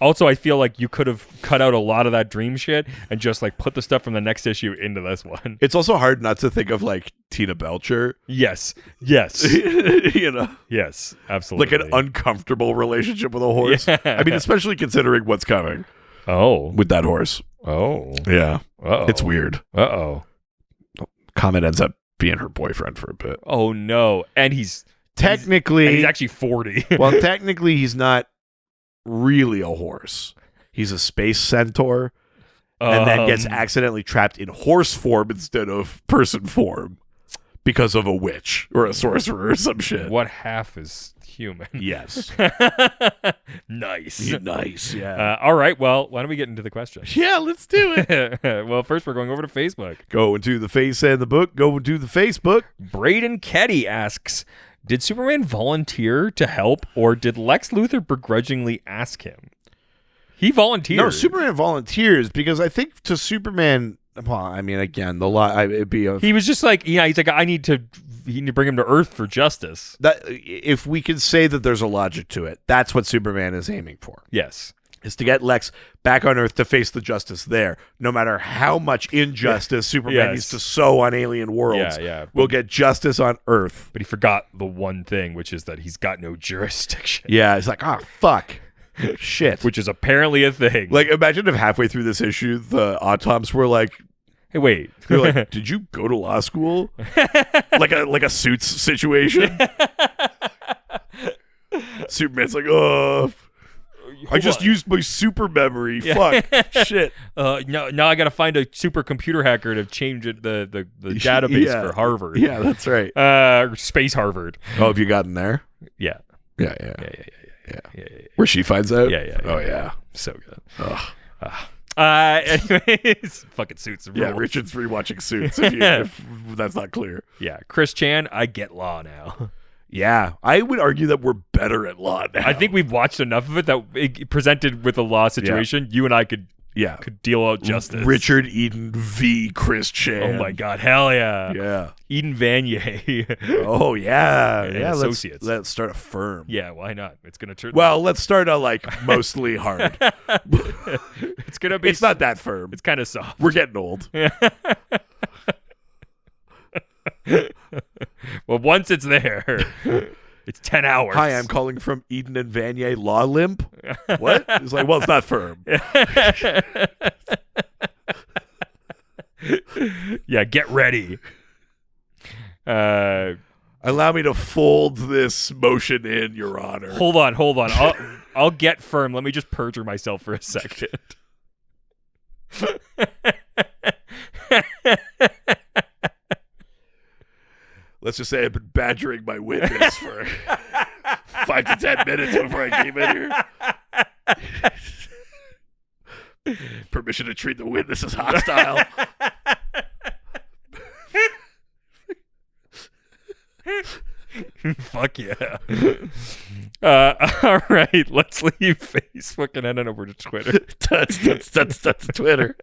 Also, I feel like you could have cut out a lot of that dream shit and just like put the stuff from the next issue into this one. It's also hard not to think of like Tina Belcher. Yes. You know? Yes, absolutely. Like an uncomfortable relationship with a horse. Yeah. I mean, especially considering what's coming. Oh. With that horse. Oh. Yeah. Uh-oh. It's weird. Uh-oh. Comet ends up being her boyfriend for a bit. Oh, no. And he's technically... he's actually 40. Well, technically, he's not really a horse. He's a space centaur, and then gets accidentally trapped in horse form instead of person form because of a witch or a sorcerer or some shit. What half is human? Yes. Nice. Yeah. All right. Well, why don't we get into the questions? Yeah, let's do it. Well, first we're going over to Facebook. Go into the face and the book. Go into the Facebook. Braden Ketty asks, did Superman volunteer to help, or did Lex Luthor begrudgingly ask him? He volunteered. No, Superman volunteers because I think to Superman. Well, I mean, again, the lot. It'd be he was just like, he's like, I need to bring him to Earth for justice. That if we can say that there's a logic to it, that's what Superman is aiming for. Yes. Is to get Lex back on Earth to face the justice there. No matter how much injustice Superman needs to sow on alien worlds, we'll get justice on Earth. But he forgot the one thing, which is that he's got no jurisdiction. Yeah, he's like, fuck. Shit. Which is apparently a thing. Like, imagine if halfway through this issue, the Automs were like, hey, wait. They're like, did you go to law school? like a Suits situation? Superman's like, I just used my super memory. Fuck. Shit. Now I got to find a super computer hacker to change it, the database for Harvard. Yeah, that's right. Space Harvard. Oh, have you gotten there? Yeah. Yeah. Where she finds out? Yeah. Oh, yeah. So good. Anyways, fucking Suits. Yeah, Richard's rewatching Suits, if that's not clear. Yeah. Chris Chan, I get law now. Yeah, I would argue that we're better at law now. I think we've watched enough of it that it presented with a law situation, you and I could deal out justice. Richard Eden v. Chris Chan. Oh my God, hell yeah. Yeah. Eden Vanier. Oh yeah. Associates. Let's start a firm. Yeah, why not? It's gonna turn. Well, let's start a mostly hard. It's gonna be. It's not that firm. It's kind of soft. We're getting old. Well, once it's there, it's 10 hours. Hi, I'm calling from Eden and Vanier Law Limp. What? It's like, well, it's not firm. Yeah, get ready. Allow me to fold this motion in, Your Honor. Hold on. I'll get firm. Let me just perjure myself for a second. Let's just say I've been badgering my witness for 5 to 10 minutes before I came in here. Permission to treat the witness as hostile. Fuck yeah. All right, let's leave Facebook and head on over to Twitter. That's Twitter.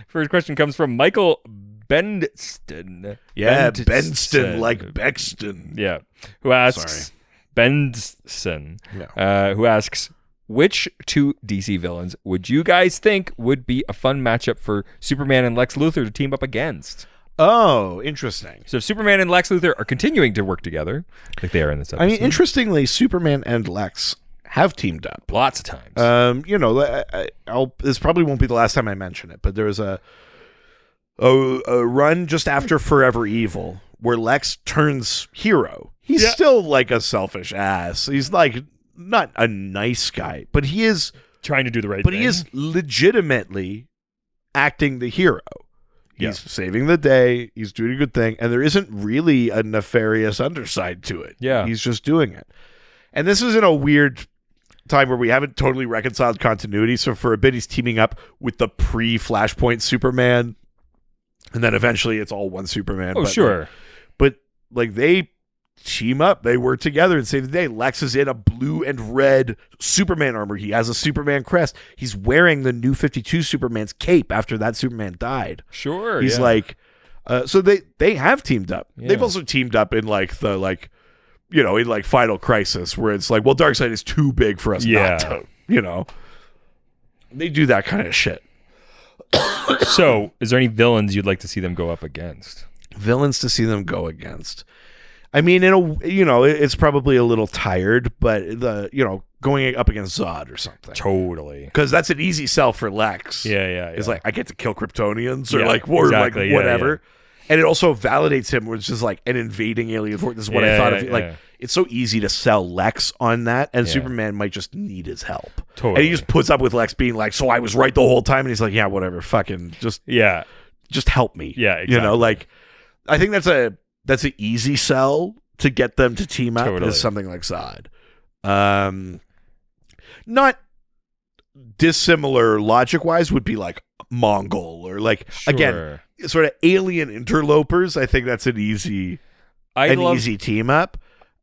First question comes from Michael Benston. Yeah, Benston like Bexton. Yeah. Who asks Benson. No. Who asks, which two DC villains would you guys think would be a fun matchup for Superman and Lex Luthor to team up against? Oh, interesting. So Superman and Lex Luthor are continuing to work together, like they are in this episode. I mean, interestingly, Superman and Lex have teamed up lots of times. This probably won't be the last time I mention it, but there was a run just after Forever Evil where Lex turns hero. He's still like a selfish ass. He's like not a nice guy, but he is trying to do the right thing. But he is legitimately acting the hero. He's saving the day. He's doing a good thing. And there isn't really a nefarious underside to it. Yeah. He's just doing it. And this is in a weird time where we haven't totally reconciled continuity. So for a bit, he's teaming up with the pre-Flashpoint Superman. And then eventually it's all one Superman. Oh, sure. But they team up. They work together and save the day. Lex is in a blue and red Superman armor. He has a Superman crest. He's wearing the New 52 Superman's cape after that Superman died. Sure. He's so they have teamed up. Yeah. They've also teamed up in in Final Crisis where it's like, well, Darkseid is too big for us not to, They do that kind of shit. So, is there any villains you'd like to see them go up against? Villains to see them go against. I mean, it's probably a little tired, but going up against Zod or something. Totally. Because that's an easy sell for Lex. Yeah. It's like, I get to kill Kryptonians or exactly. whatever. Yeah. And it also validates him, which is like an invading alien force. This is what I thought of. Like, it's so easy to sell Lex on that, and Superman might just need his help. Totally. And he just puts up with Lex being like, so I was right the whole time. And he's like, yeah, whatever. Fucking just help me. Yeah, exactly. I think that's an easy sell to get them to team up is something like Zod. Not dissimilar logic-wise would be like Mongol or again, sort of alien interlopers. I think that's an easy team up.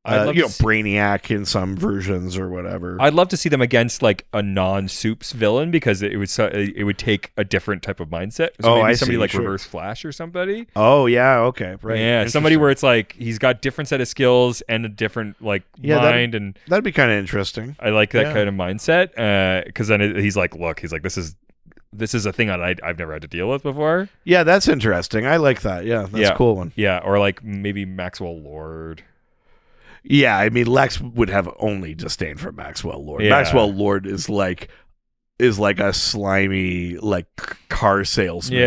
Brainiac in some versions or whatever. I'd love to see them against like a non-Supes villain because it would take a different type of mindset. So maybe somebody like Reverse Flash or somebody. Oh yeah, okay, right. Yeah, somebody where it's like he's got different set of skills and a different mind, and that'd be kind of interesting. I like that kind of mindset because then he's like, look, this is a thing I've never had to deal with before. Yeah, that's interesting. I like that. Yeah, that's a cool one. Yeah, or like maybe Maxwell Lord. Yeah, I mean, Lex would have only disdain for Maxwell Lord. Yeah. Maxwell Lord is like a slimy car salesman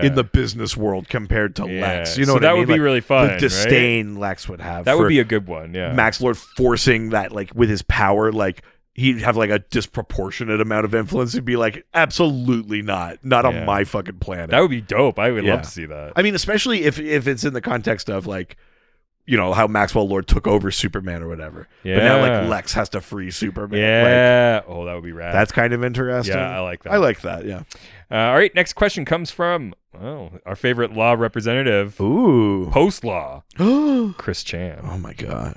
in the business world compared to Lex. You know what I mean? That would be really fun. The disdain Lex would have. That would be a good one, yeah. Max Lord forcing that with his power, he'd have a disproportionate amount of influence. He'd be like, absolutely not on my fucking planet. That would be dope. I would love to see that. I mean, especially if it's in the context of how Maxwell Lord took over Superman or whatever. Yeah. But now Lex has to free Superman. Yeah. That would be rad. That's kind of interesting. Yeah, I like that. I like that, yeah. All right, next question comes from our favorite law representative. Ooh. Post law. Chris Chan. Oh my God.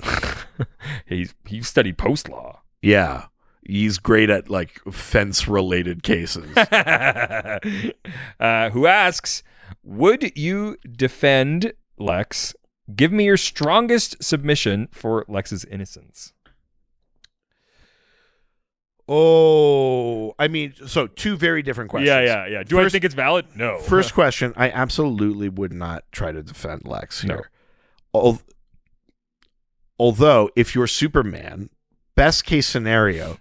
He studied post law. Yeah. He's great at fence related cases. Who asks, would you defend Lex? Give me your strongest submission for Lex's innocence. Oh, I mean, so two very different questions. Yeah. Do I think it's valid? No. First question, I absolutely would not try to defend Lex here. No. Although, if you're Superman, best case scenario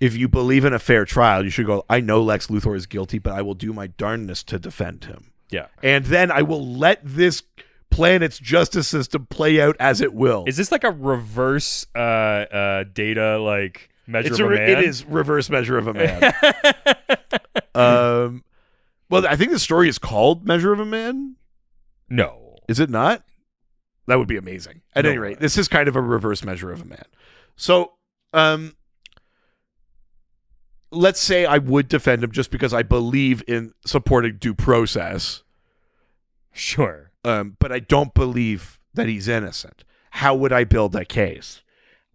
if you believe in a fair trial, you should go, I know Lex Luthor is guilty, but I will do my darndest to defend him. Yeah. And then I will let this planet's justice system play out as it will. Is this like a reverse data like measure of a man? It is reverse measure of a man. Well, I think the story is called Measure of a Man. No. Is it not? That would be amazing. At any rate, this is kind of a reverse measure of a man. So, let's say I would defend him just because I believe in supporting due process. Sure. But I don't believe that he's innocent. How would I build that case?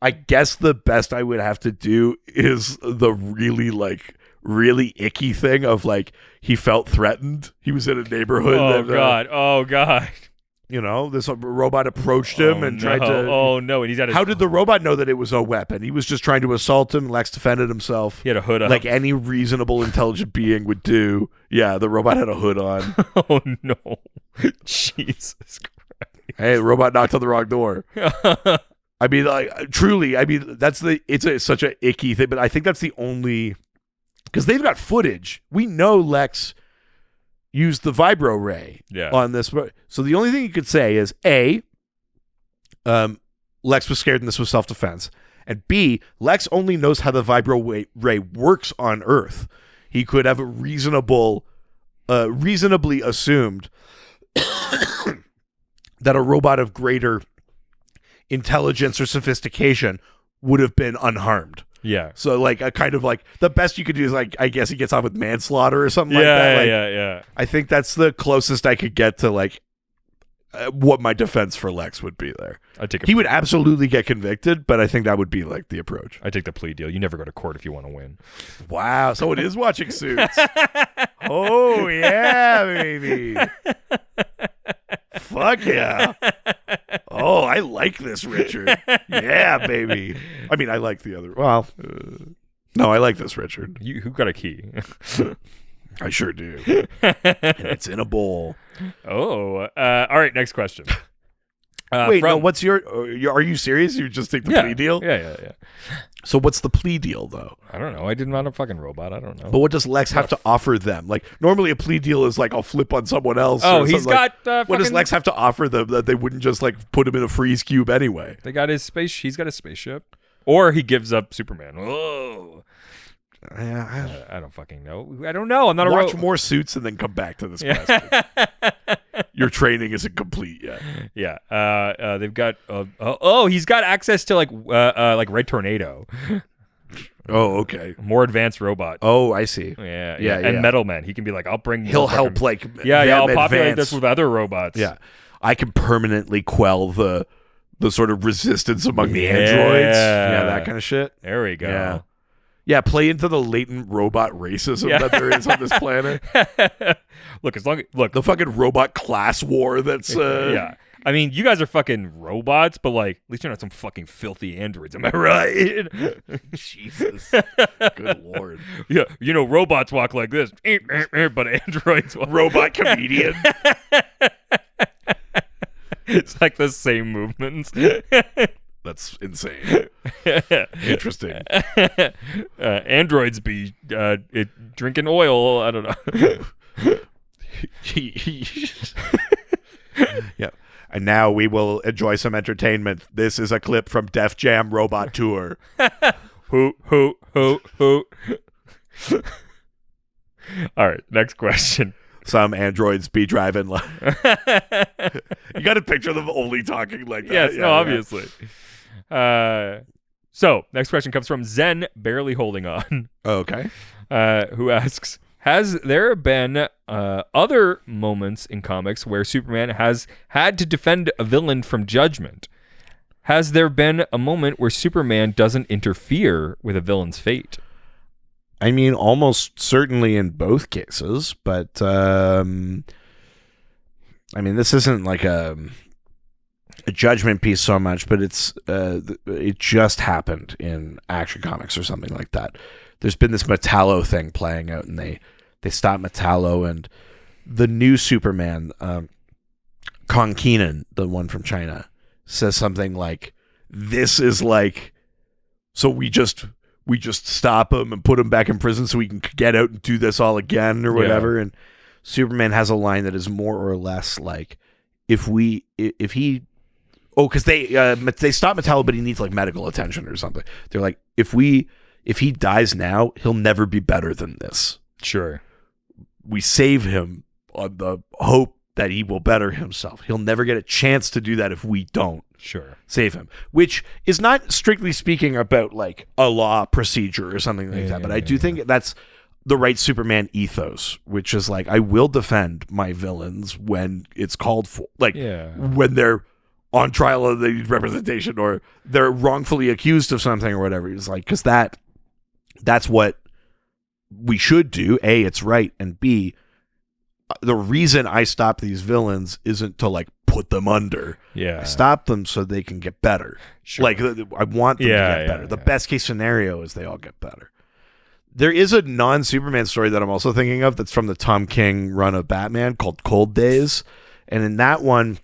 I guess the best I would have to do is the really icky thing of like he felt threatened. He was in a neighborhood. Oh God. You know, this robot approached him and tried to. Oh no! And he's at his. How did the robot know that it was a weapon? He was just trying to assault him. Lex defended himself. He had a hood on, like any reasonable, intelligent being would do. Yeah, the robot had a hood on. Oh no! Jesus Christ! Hey, the robot knocked on the wrong door. I mean, like truly. I mean, it's such an icky thing, but I think that's the only because they've got footage. We know Lex used the vibro ray on this. So the only thing you could say is A, Lex was scared and this was self-defense. And B, Lex only knows how the vibro ray works on Earth. He could have a reasonably assumed that a robot of greater intelligence or sophistication would have been unharmed. Yeah. So like a kind of like the best you could do is like I guess he gets off with manslaughter or something like that. Like, Yeah. I think that's the closest I could get to like what my defense for Lex would be there. He would absolutely get convicted, but I think that would be like the approach. I take the plea deal. You never go to court if you want to win. Wow. So it is watching Suits. Oh yeah, baby. Fuck yeah. Oh, I like this, Richard. Yeah, baby. I mean, I like the other. Well, no, I like this, Richard. Who got a key? I sure do. And it's in a bowl. Oh, all right. Next question. Wait, no. What's your? Are you serious? You just take the plea deal? Yeah. So what's the plea deal, though? I don't know. I didn't want a fucking robot. I don't know. But what does Lex have to offer them? Like normally, a plea deal is like I'll flip on someone else. Oh, he's got. What does Lex have to offer them that they wouldn't just like put him in a freeze cube anyway? They got his space. He's got a spaceship, or he gives up Superman. Oh. Yeah, I don't fucking know. I don't know. I'm not Watch more Suits and then come back to this question. Your training isn't complete yet. Yeah. They've got. He's got access to like Red Tornado. Oh, okay. More advanced robot. Oh, I see. Yeah. And Metal Man. He can be like, I'll bring. He'll help like. I'll populate this with other robots. Yeah, I can permanently quell the sort of resistance among the androids. Yeah, that kind of shit. There we go. Yeah, play into the latent robot racism that there is on this planet. Look, the fucking robot class war that's yeah. I mean, you guys are fucking robots, but like, at least you're not some fucking filthy androids. Am I right? Jesus. Good Lord. Yeah, robots walk like this, but androids walk. Robot comedian. It's like the same movements. That's insane. Interesting. Androids be drinking oil. I don't know. Yeah. And now we will enjoy some entertainment. This is a clip from Def Jam Robot Tour. Hoot. All right, next question. Some androids be driving like... You got to picture them only talking like that. Yes, obviously. So, next question comes from Zen, barely holding on. Okay. Who asks, has there been other moments in comics where Superman has had to defend a villain from judgment? Has there been a moment where Superman doesn't interfere with a villain's fate? I mean, almost certainly in both cases, but I mean, this isn't like a judgment piece so much, but it just happened in Action Comics or something like that. There's been this Metallo thing playing out, and they stopped Metallo, and the new Superman, Kong Keenan, the one from China, says something like, "This is like, so we just we just stop him and put him back in prison so we can get out and do this all again or whatever. And Superman has a line that is more or less like, because they stop Metallo, but he needs like medical attention or something. They're like, if he dies now, he'll never be better than this. Sure. We save him on the hope that he will better himself. He'll never get a chance to do that if we don't save him, which is not strictly speaking about like a law procedure or something like that. But I do think that's the right Superman ethos, which is like, I will defend my villains when it's called for, like when they're on trial and they need representation or they're wrongfully accused of something or whatever. It's like, because that's what we should do. A, it's right. And B, the reason I stop these villains isn't to like put them under. I stop them so they can get better. Like I want them to get better. The best case scenario is they all get better. There is a non-Superman story that I'm also thinking of that's from the Tom King run of Batman called Cold Days. And in that one,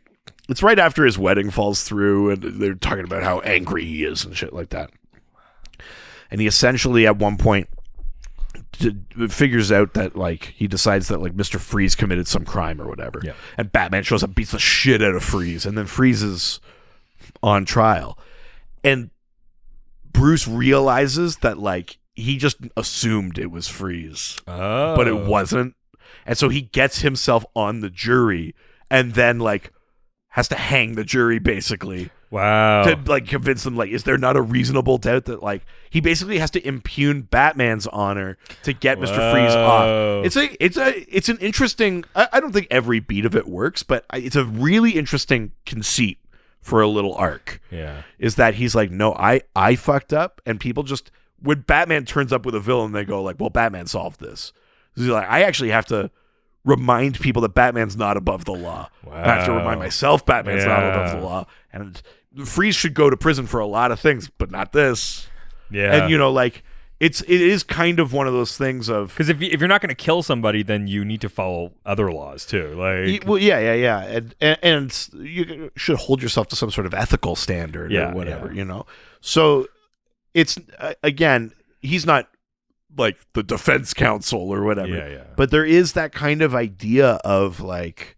it's right after his wedding falls through and they're talking about how angry he is and shit like that. And he essentially at one point figures out that like he decides that like Mr. Freeze committed some crime or whatever. And Batman shows up, beats the shit out of Freeze, and then Freeze is on trial. And Bruce realizes that like he just assumed it was Freeze, but it wasn't. And so he gets himself on the jury and then like has to hang the jury basically. To like convince them, like, is there not a reasonable doubt that like he basically has to impugn Batman's honor to get Mr. Freeze off? It's an interesting. I don't think every beat of it works, but it's a really interesting conceit for a little arc. Is that he's like, no, I fucked up, and people just when Batman turns up with a villain, they go like, well, Batman solved this. So he's like, I actually have to remind people that Batman's not above the law. I have to remind myself Batman's not above the law, and Freeze should go to prison for a lot of things, but not this. And you know, like it is kind of one of those things of, because if you're not going to kill somebody, then you need to follow other laws too. Like, and you should hold yourself to some sort of ethical standard or whatever. You know, so it's again, he's not like the defense counsel or whatever. But there is that kind of idea of like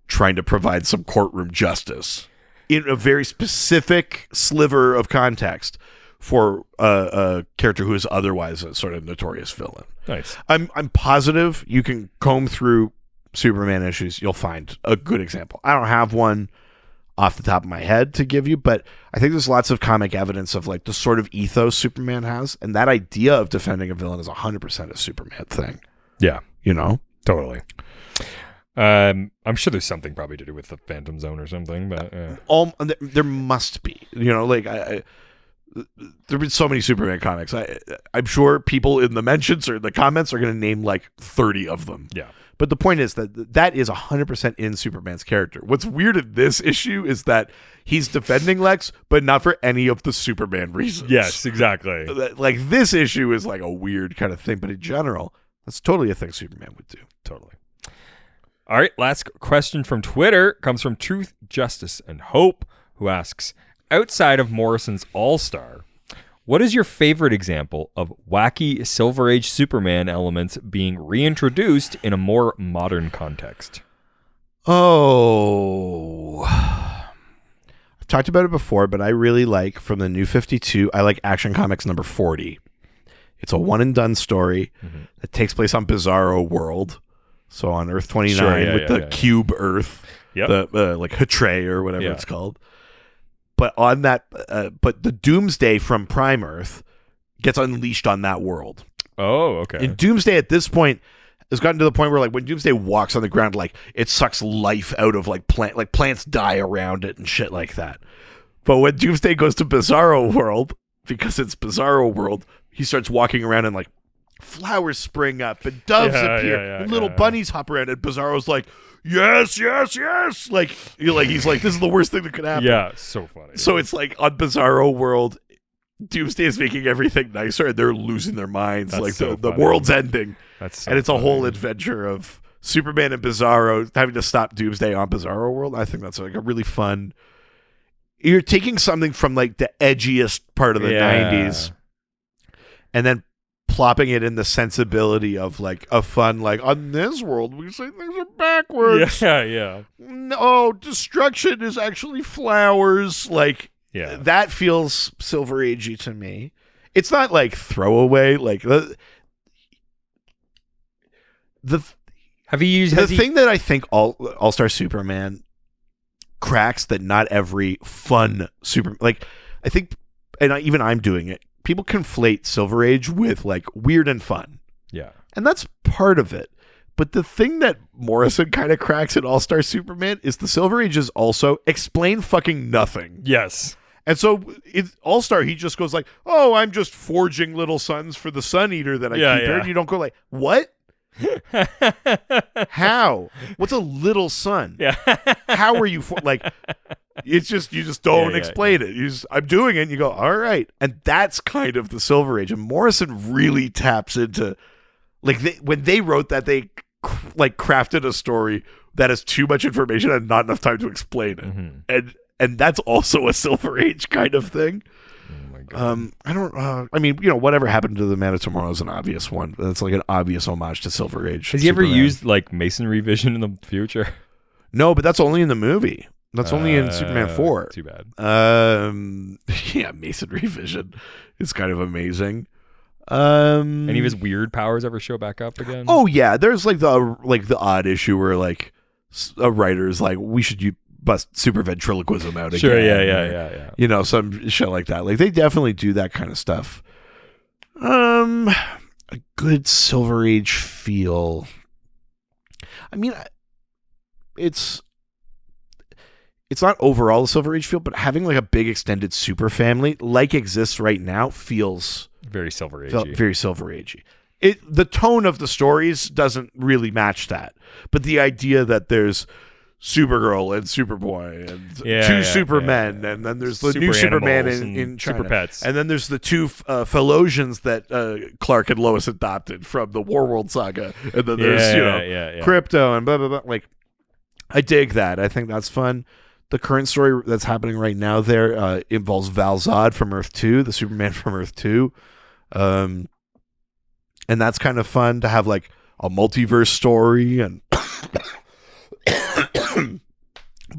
trying to provide some courtroom justice in a very specific sliver of context for a character who is otherwise a sort of notorious villain. Nice. I'm positive you can comb through Superman issues. You'll find a good example. I don't have one off the top of my head to give you, but I think there's lots of comic evidence of like the sort of ethos Superman has, and that idea of defending a villain is 100% a Superman thing. You know? Totally. I'm sure there's something probably to do with the Phantom Zone or something, but there must be. You know, like there've been so many Superman comics. I'm sure people in the mentions or the comments are going to name like 30 of them. But the point is that is 100% in Superman's character. What's weird in this issue is that he's defending Lex, but not for any of the Superman reasons. Yes, exactly. Like this issue is like a weird kind of thing, but in general, that's totally a thing Superman would do. Totally. All right, last question from Twitter comes from Truth, Justice, and Hope, who asks, outside of Morrison's All-Star, what is your favorite example of wacky Silver Age Superman elements being reintroduced in a more modern context? Oh, I've talked about it before, but I really like, from the New 52, I like Action Comics number 40. It's a one-and-done story that takes place on Bizarro World. So on Earth 29 with the cube Earth, the like Hatre or whatever it's called. But on that, but the Doomsday from Prime Earth gets unleashed on that world. Oh, okay. And Doomsday at this point has gotten to the point where like when Doomsday walks on the ground, like it sucks life out of like plants die around it and shit like that. But when Doomsday goes to Bizarro World, because it's Bizarro World, he starts walking around and like flowers spring up and doves appear and little bunnies hop around, and Bizarro's like, yes, like he's like, this is the worst thing that could happen. It's so funny. So it's like on Bizarro World, Doomsday is making everything nicer and they're losing their minds. That's like so the world's ending. That's so and it's a whole adventure of Superman and Bizarro having to stop Doomsday on Bizarro World. I think that's like a really fun. You're taking something from like the edgiest part of the 90s and then plopping it in the sensibility of like a fun, like, on this world we say things are backwards. Yeah. No, destruction is actually flowers. Like, Yeah. that feels Silver Agey to me. It's not like throwaway. Like the Have you used the thing that I think All-Star Superman cracks that not every fun like, I think, and even I'm doing it, people conflate Silver Age with like weird and fun. Yeah. And that's part of it. But the thing that Morrison kind of cracks in All-Star Superman is the Silver Age is also explain fucking nothing. Yes. And so in All-Star, he just goes like, oh, I'm just forging little suns for the Sun Eater that I keep here. And you don't go like, what? How? What's a little sun? Yeah. How are you like? It's just, you just don't explain it. You just, I'm doing it. And you go, all right. And that's kind of the Silver Age. And Morrison really taps into, like, when they wrote that, they like crafted a story that has too much information and not enough time to explain it. Mm-hmm. And that's also a Silver Age kind of thing. Oh my God. I don't. I mean, whatever happened to the Man of Tomorrow is an obvious one. That's like an obvious homage to Silver Age. Has he ever used like masonry vision in the future? No, but that's only in the movie. That's only in Superman 4. Too bad. Yeah, masonry vision is kind of amazing. Any of his weird powers ever show back up again? Oh yeah, there's like the odd issue where like a writer's like, we should bust super ventriloquism out again. Sure, yeah. Some shit like that. Like, they definitely do that kind of stuff. A good Silver Age feel. I mean, it's not overall a Silver Age feel, but having like a big extended super family like exists right now feels very Silver Agey. Very Silver Agey. The tone of the stories doesn't really match that, but the idea that there's Supergirl and Superboy and two Supermen, and then there's the new Superman in China. Super Pets. And then there's the two Philosians that Clark and Lois adopted from the Warworld saga. And then there's, Crypto and blah, blah, blah. Like, I dig that. I think that's fun. The current story that's happening right now there involves Val Zod from Earth 2, the Superman from Earth 2. And that's kind of fun to have like a multiverse story. And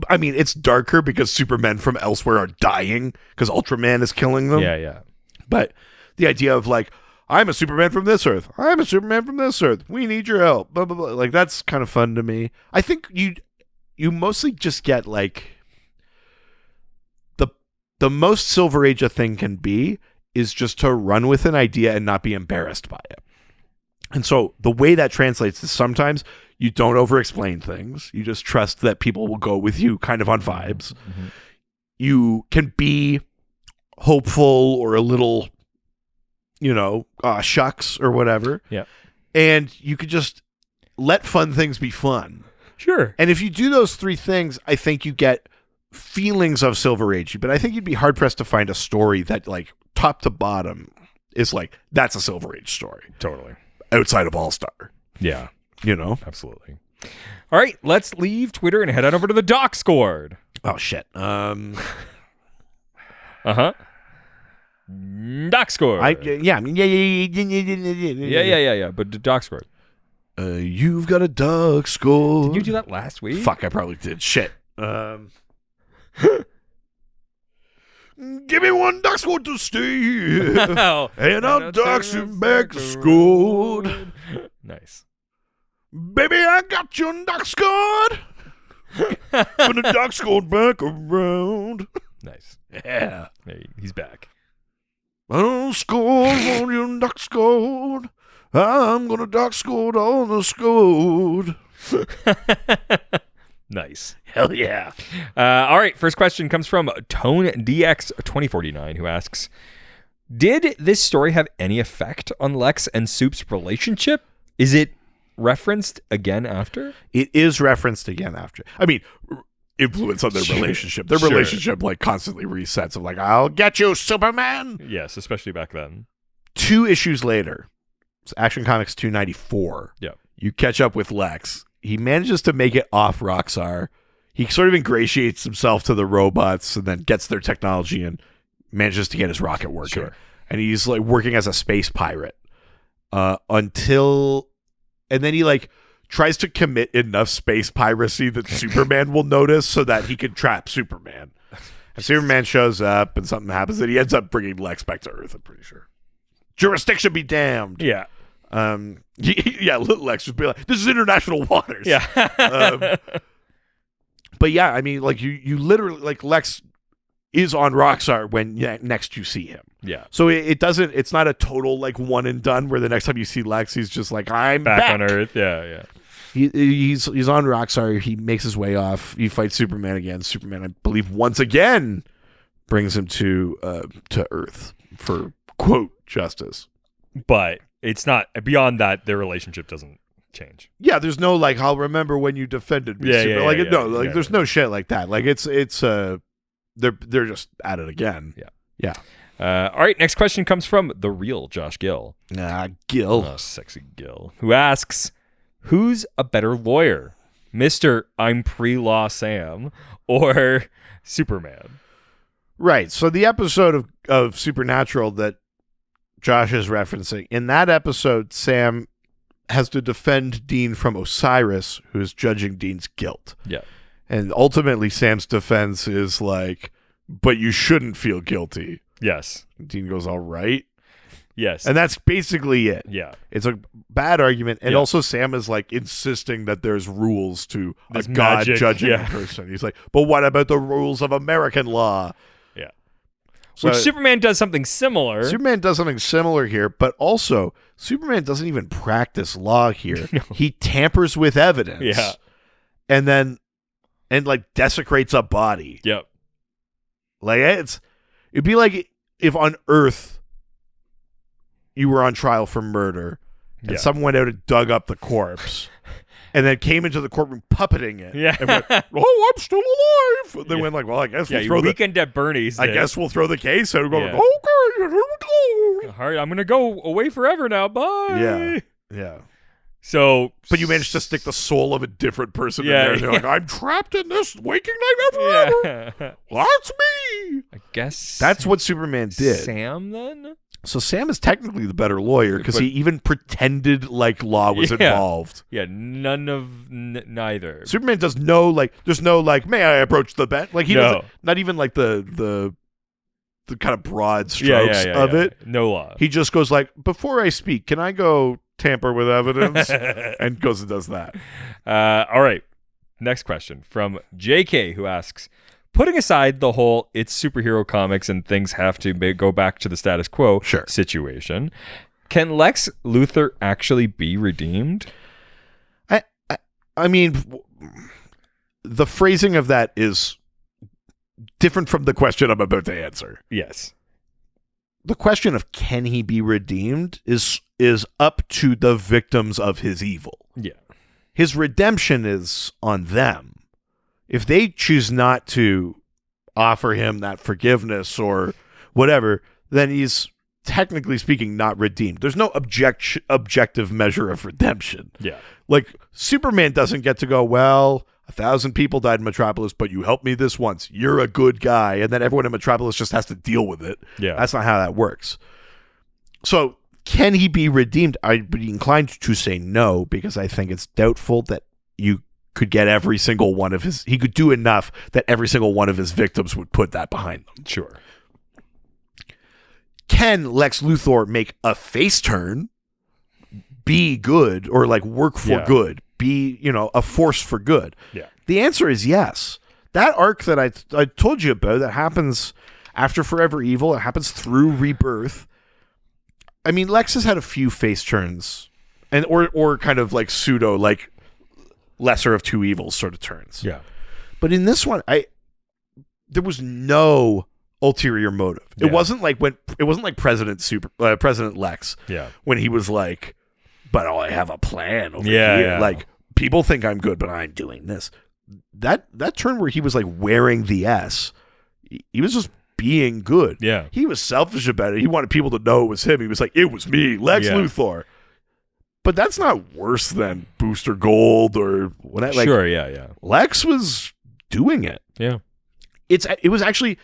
I mean, it's darker because Supermen from elsewhere are dying because Ultraman is killing them. Yeah. But the idea of like, I'm a Superman from this Earth. I'm a Superman from this Earth. We need your help. Blah, blah, blah. Like, that's kind of fun to me. I think you mostly just get like the most Silver Age a thing can be is just to run with an idea and not be embarrassed by it. And so the way that translates is sometimes you don't over-explain things. You just trust that people will go with you kind of on vibes. Mm-hmm. You can be hopeful or a little, shucks or whatever. Yeah. And you could just let fun things be fun. Sure. And if you do those three things, I think you get feelings of Silver Age. But I think you'd be hard-pressed to find a story that, like, top to bottom is like, that's a Silver Age story. Totally. Outside of All-Star. Yeah. Absolutely. All right, let's leave Twitter and head on over to the Doc Scored. Oh shit. Doc Scored. Yeah. But the Doc Scored. You've got a Doc Score. Did you do that last week? Fuck, I probably did. Shit. Give me one Doc Score to stay here. And I'll dox you back to school. Nice. Baby, I got you Doc Scored. When the Doc Scored back around. Nice. Yeah. Hey, he's back. I'll score on you Doc Scored. I'm gonna Doc Scored on the scored. Nice. Hell yeah. All right, first question comes from ToneDX2049, who asks, did this story have any effect on Lex and Soup's relationship? Is it referenced again after? It is referenced again after. I mean, influence on their relationship. Their relationship like constantly resets of like, I'll get you, Superman. Yes, especially back then. 2 issues later, it's Action Comics 294. Yeah. You catch up with Lex. He manages to make it off Roxxar. He sort of ingratiates himself to the robots and then gets their technology and manages to get his rocket working. Sure. and he's like working as a space pirate until, and then he like tries to commit enough space piracy that Superman will notice so that he can trap Superman. And Superman shows up and something happens and he ends up bringing Lex back to Earth, I'm pretty sure. Jurisdiction be damned. Yeah. Lex just be like, this is international waters. Yeah. But yeah, I mean, like you literally, like Lex is on Roxxar when next you see him. Yeah. So it's not a total like one and done where the next time you see Lex, he's just like, I'm back on Earth. Yeah. He's on Roxxar. He makes his way off. He fights Superman again. Superman, I believe, once again brings him to Earth for quote justice. But it's not beyond that. Their relationship doesn't change. Yeah, there's no like, I'll remember when you defended me. There's no shit like that. Like it's they're just at it again. Yeah. All right. Next question comes from the real Josh Gill. Gill, sexy Gill, who asks, "Who's a better lawyer, Mr. I'm pre-law Sam or Superman?" Right. So the episode of Supernatural that Josh is referencing, in that episode, Sam has to defend Dean from Osiris, who is judging Dean's guilt. Yeah. And ultimately, Sam's defense is like, but you shouldn't feel guilty. Yes. Dean goes, all right. Yes. And that's basically it. Yeah. It's a bad argument. And also Sam is like insisting that there's rules to there's a god magic. judging a person. He's like, but what about the rules of American law? Yeah. So, which Superman does something similar. Superman does something similar here, but also Superman doesn't even practice law here. No. He tampers with evidence. Yeah. And like desecrates a body. Yep. Like it'd be like if on Earth you were on trial for murder and someone went out and dug up the corpse and then came into the courtroom puppeting it. Yeah. And went, oh, I'm still alive. And then went like, well, I guess we'll throw weekend at Bernie's. I guess we'll throw the case out and go, okay, here we go. All right, I'm going to go away forever now. Bye. Yeah. So, but you managed to stick the soul of a different person in there. And they're like, I'm trapped in this waking nightmare forever. That's me. I guess that's what Superman did. Sam, then? So Sam is technically the better lawyer because he even pretended like law was involved. Yeah, none of neither. Superman does no like. There's no like. May I approach the bench? Like he doesn't. Not even like the kind of broad strokes of it. No law. He just goes like, before I speak, can I go tamper with evidence? And goes and does that. All right. Next question from JK, who asks, putting aside the whole it's superhero comics and things have to go back to the status quo situation, can Lex Luthor actually be redeemed? I mean, the phrasing of that is different from the question I'm about to answer. Yes. The question of can he be redeemed is up to the victims of his evil. Yeah. His redemption is on them. If they choose not to offer him that forgiveness or whatever, then he's technically speaking not redeemed. There's no objective measure of redemption. Yeah. Like Superman doesn't get to go, well, 1,000 people died in Metropolis, but you helped me this once. You're a good guy. And then everyone in Metropolis just has to deal with it. Yeah. That's not how that works. So can he be redeemed? I'd be inclined to say no, because I think it's doubtful that you could get every single one of his, he could do enough that every single one of his victims would put that behind them. Sure. Can Lex Luthor make a face turn, be good, or like work for good, be, a force for good? Yeah. The answer is yes. That arc that I told you about that happens after Forever Evil, it happens through Rebirth. I mean, Lex has had a few face turns and or kind of like pseudo like lesser of two evils sort of turns. Yeah. But in this one, there was no ulterior motive. It wasn't like President Lex. Yeah. When he was like, but I have a plan over here. Yeah. Like people think I'm good, but I'm doing this. That turn where he was like wearing the S, he was just being good. Yeah. He was selfish about it. He wanted people to know it was him. He was like, it was me, Lex Luthor. But that's not worse than Booster Gold or whatever. Like, sure, yeah. Lex was doing it. Yeah. It was actually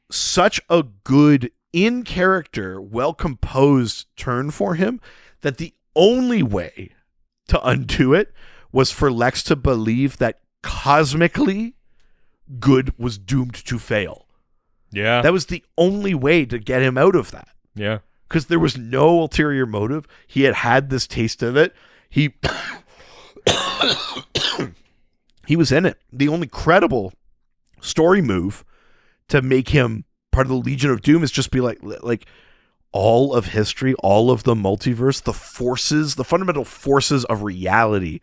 such a good in character, well composed turn for him that the only way to undo it was for Lex to believe that cosmically good was doomed to fail. Yeah. That was the only way to get him out of that. Yeah. Because there was no ulterior motive. He had this taste of it. He was in it. The only credible story move to make him part of the Legion of Doom is just be like all of history, all of the multiverse, the forces, the fundamental forces of reality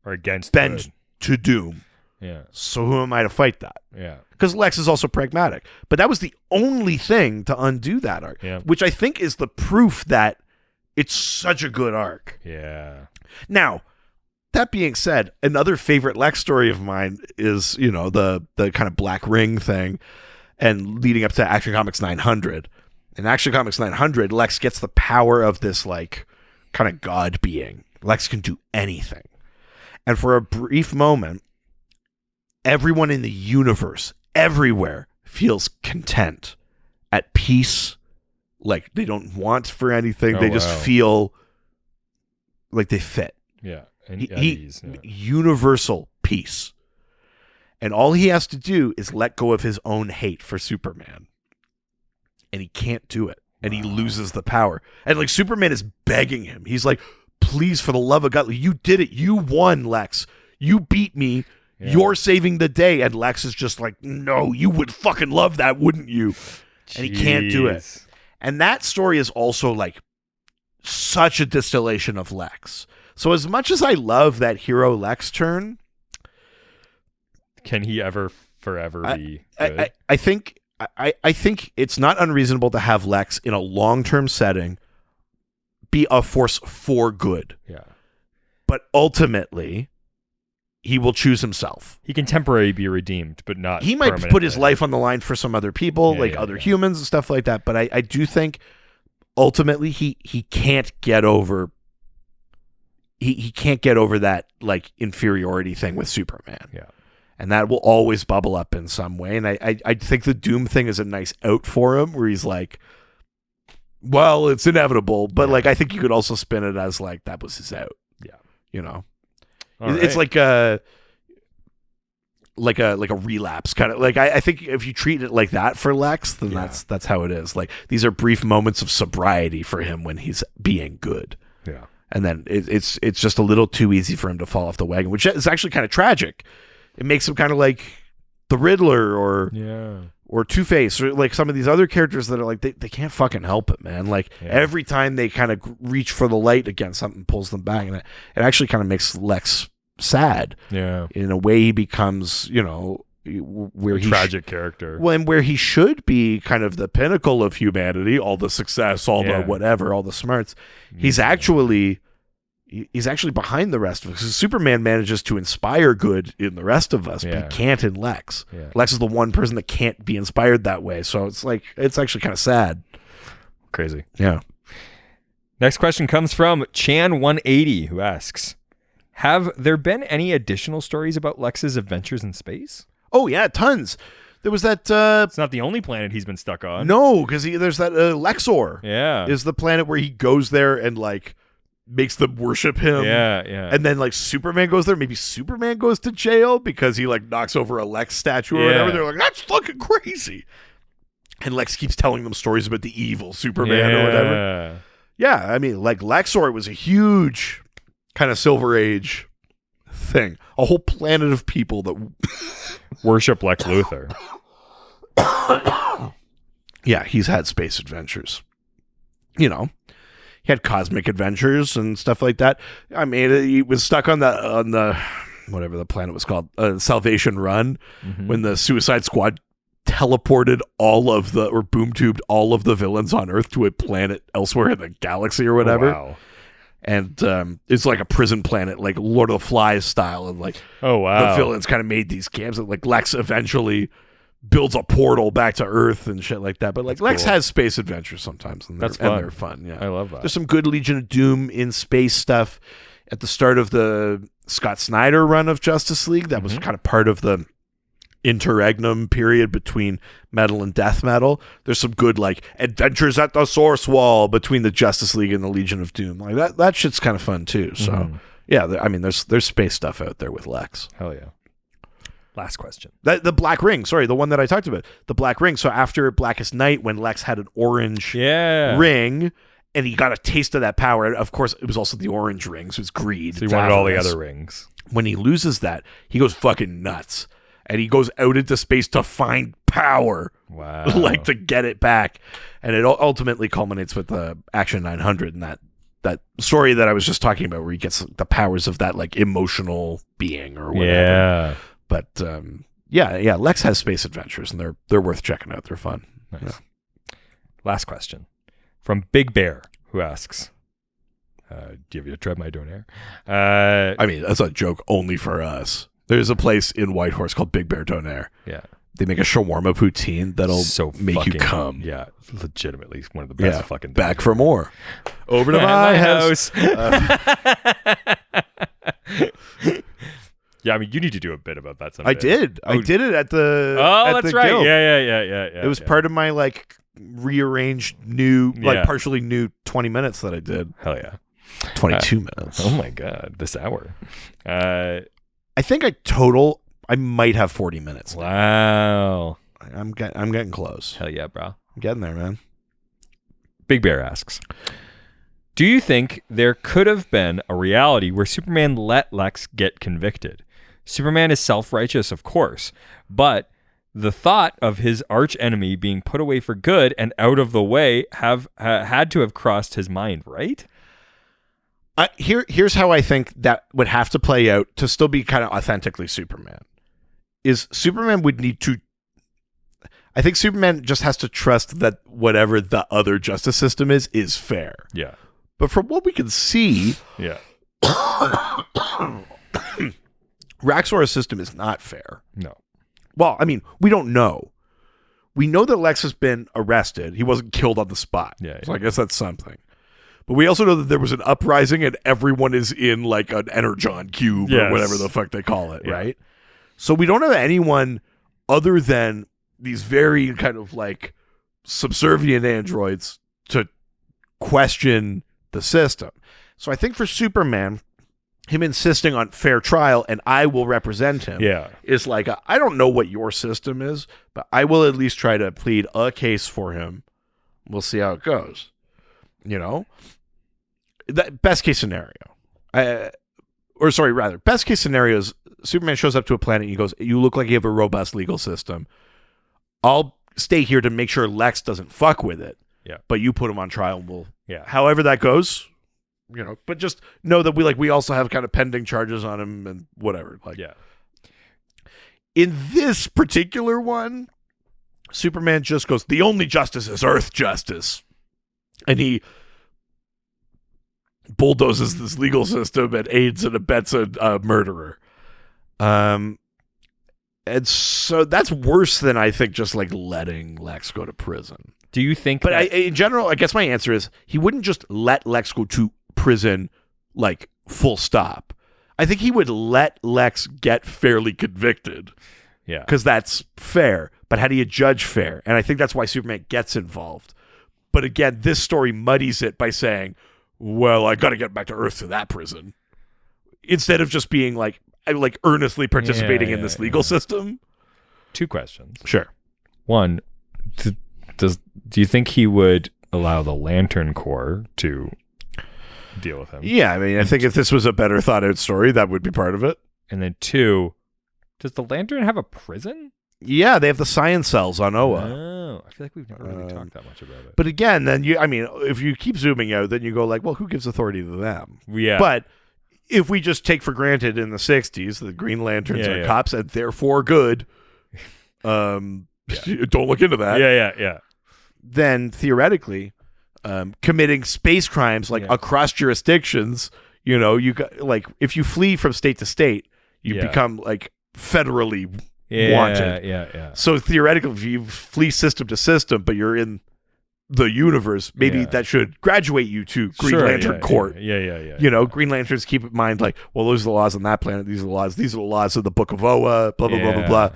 Or against bend good. to doom. Yeah. So who am I to fight that? Yeah. Because Lex is also pragmatic. But that was the only thing to undo that arc, which I think is the proof that it's such a good arc. Yeah. Now, that being said, another favorite Lex story of mine is, the kind of Black Ring thing and leading up to Action Comics 900. In Action Comics 900, Lex gets the power of this kind of god being. Lex can do anything. And for a brief moment, everyone in the universe, everywhere, feels content, at peace, like they don't want for anything. They just feel like they fit. Yeah. And universal peace. And all he has to do is let go of his own hate for Superman. And he can't do it. And he loses the power. And Superman is begging him. He's like, please, for the love of God, you did it. You won, Lex. You beat me. Yeah. You're saving the day. And Lex is just like, no, you would fucking love that, wouldn't you? Jeez. And he can't do it. And that story is also such a distillation of Lex. So as much as I love that hero Lex turn, can he ever forever be good? I think it's not unreasonable to have Lex in a long-term setting be a force for good. Yeah. But ultimately, he will choose himself. He can temporarily be redeemed, but not He might put his life on the line for some other people, other humans and stuff like that. But I do think ultimately he can't get over he can't get over that inferiority thing with Superman. Yeah. And that will always bubble up in some way. And I think the Doom thing is a nice out for him where he's like, well, it's inevitable. But I think you could also spin it as that was his out. Yeah. It's like a relapse kind of I think if you treat it like that for Lex, then that's how it is. These are brief moments of sobriety for him when he's being good. Yeah. And then it's just a little too easy for him to fall off the wagon, which is actually kind of tragic. It makes him kind of like the Riddler or Two-Face or some of these other characters that are they can't fucking help it, man. Every time they kind of reach for the light again, something pulls them back, and it actually kind of makes Lex sad. Yeah. In a way, he becomes, where he tragic character. Well, and where he should be kind of the pinnacle of humanity, all the success, all the whatever, all the smarts. He's actually behind the rest of us. Because Superman manages to inspire good in the rest of us, but he can't in Lex. Yeah. Lex is the one person that can't be inspired that way. So it's actually kind of sad. Crazy. Yeah. Next question comes from Chan180, who asks, have there been any additional stories about Lex's adventures in space? Oh, yeah, tons. There was that... it's not the only planet he's been stuck on. No, because there's that Lexor. Yeah. Is the planet where he goes there and, makes them worship him. Yeah. And then, Superman goes there. Maybe Superman goes to jail because he, knocks over a Lex statue or whatever. They're like, that's fucking crazy. And Lex keeps telling them stories about the evil Superman or whatever. Yeah, I mean, Lexor was a huge... kind of Silver Age thing. A whole planet of people that worship Lex Luthor. Yeah, he's had space adventures. He had cosmic adventures and stuff like that. I mean, he was stuck on the whatever the planet was called, Salvation Run, when the Suicide Squad teleported boom tubed all of the villains on Earth to a planet elsewhere in the galaxy or whatever. Oh, wow. And it's like a prison planet, like Lord of the Flies style. And the villains kind of made these camps. And Lex eventually builds a portal back to Earth and shit like that. But Lex has space adventures sometimes. And they're fun. Yeah. I love that. There's some good Legion of Doom in space stuff at the start of the Scott Snyder run of Justice League. That was kind of part of the interregnum period between metal and death metal. There's some good like adventures at the Source Wall between the Justice League and the Legion of Doom. Like that shit's kind of fun too. So yeah, I mean, there's space stuff out there with Lex. Hell yeah. Last question. The Black Ring, sorry, the one that I talked about, the Black Ring. So after Blackest Night, when Lex had an orange ring, and he got a taste of that power, and of course, it was also the orange ring, so it's greed. So he wanted all the other rings. When he loses that, he goes fucking nuts. And he goes out into space to find power. Wow. Like, to get it back. And it ultimately culminates with the Action 900 and that story that I was just talking about, where he gets the powers of that, like, emotional being or whatever. Yeah. But, yeah, Lex has space adventures, and they're worth checking out. They're fun. Nice. Yeah. Last question. From Big Bear, who asks, do you have Tread My Donaire? I mean, that's a joke only for us. There's a place in Whitehorse called Big Bear Donaire. Yeah. They make a shawarma poutine that'll make you come. Yeah, legitimately one of the best fucking things. Back for more. Over to my house. Yeah, I mean, you need to do a bit about that someday. I did. I did it at the that's right. Guild. Yeah. It was part of my like rearranged new, like partially new 20 minutes that I did. Hell yeah. 22 minutes. Oh my God, this hour. I think I might have 40 minutes. Wow. I'm getting close. Hell yeah, bro. I'm getting there, man. Big Bear asks, do you think there could have been a reality where Superman let Lex get convicted? Superman is self-righteous, of course, but the thought of his arch enemy being put away for good and out of the way had to have crossed his mind, right? Here's how I think that would have to play out to still be kind of authentically Superman. Is Superman would need to... I think Superman just has to trust that whatever the other justice system is fair. Yeah. But from what we can see... Yeah. Raxor's system is not fair. No. Well, I mean, we don't know. We know that Lex has been arrested. He wasn't killed on the spot. Yeah. So I guess that's something. But we also know that there was an uprising and everyone is in like an energon cube or whatever the fuck they call it, right? So we don't have anyone other than these very kind of like subservient androids to question the system. So I think for Superman, him insisting on fair trial and I will represent him is like, I don't know what your system is, but I will at least try to plead a case for him. We'll see how it goes. You know, the best case scenario, best case scenario is Superman shows up to a planet and he goes, you look like you have a robust legal system. I'll stay here to make sure Lex doesn't fuck with it. Yeah. But you put him on trial and we'll, however that goes, you know, but just know that we also have kind of pending charges on him and whatever. Like, in this particular one, Superman just goes, the only justice is Earth justice. And he bulldozes this legal system and aids and abets a murderer. And so that's worse than I think just like letting Lex go to prison. Do you think But in general, I guess my answer is he wouldn't just let Lex go to prison like full stop. I think he would let Lex get fairly convicted. Yeah. Because that's fair. But how do you judge fair? And I think that's why Superman gets involved. But again, this story muddies it by saying, well, I got to get back to Earth to that prison. Instead of just being like earnestly participating in this legal system. 2 questions. Sure. One, do you think he would allow the Lantern Corps to deal with him? Yeah, I mean, I think if this was a better thought out story, that would be part of it. And then 2, does the Lantern have a prison? Yeah, they have the science cells on Oa. Oh, I feel like we've never really talked that much about it. But again, then if you keep zooming out, then you go like, well, who gives authority to them? Yeah. But if we just take for granted in the 60s, the Green Lanterns are cops and therefore good, don't look into that. Yeah. Then theoretically, committing space crimes like across jurisdictions, you know, you got like if you flee from state to state, you become like federally wanted. Yeah. So theoretically, if you flee system to system, but you're in the universe, maybe that should graduate you to Green Lantern Court. Yeah. You know, Green Lanterns keep in mind like, well, those are the laws on that planet. These are the laws. These are the laws of the Book of Oa. Blah blah blah blah blah.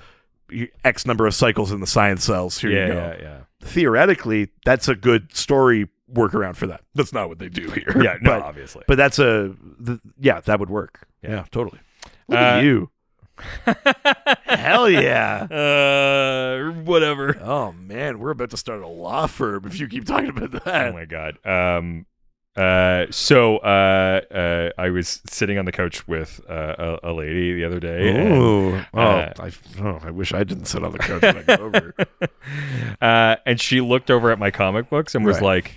X number of cycles in the science cells. Here you go. Yeah. Theoretically, that's a good story workaround for that. That's not what they do here. Yeah, no, obviously. But that's that would work. Yeah, totally. Look at you. Hell yeah. Whatever. Oh man, we're about to start a law firm if you keep talking about that. Oh my god. So I was sitting on the couch with a lady the other day. I wish I didn't sit on the couch when I got over. And she looked over at my comic books and was like,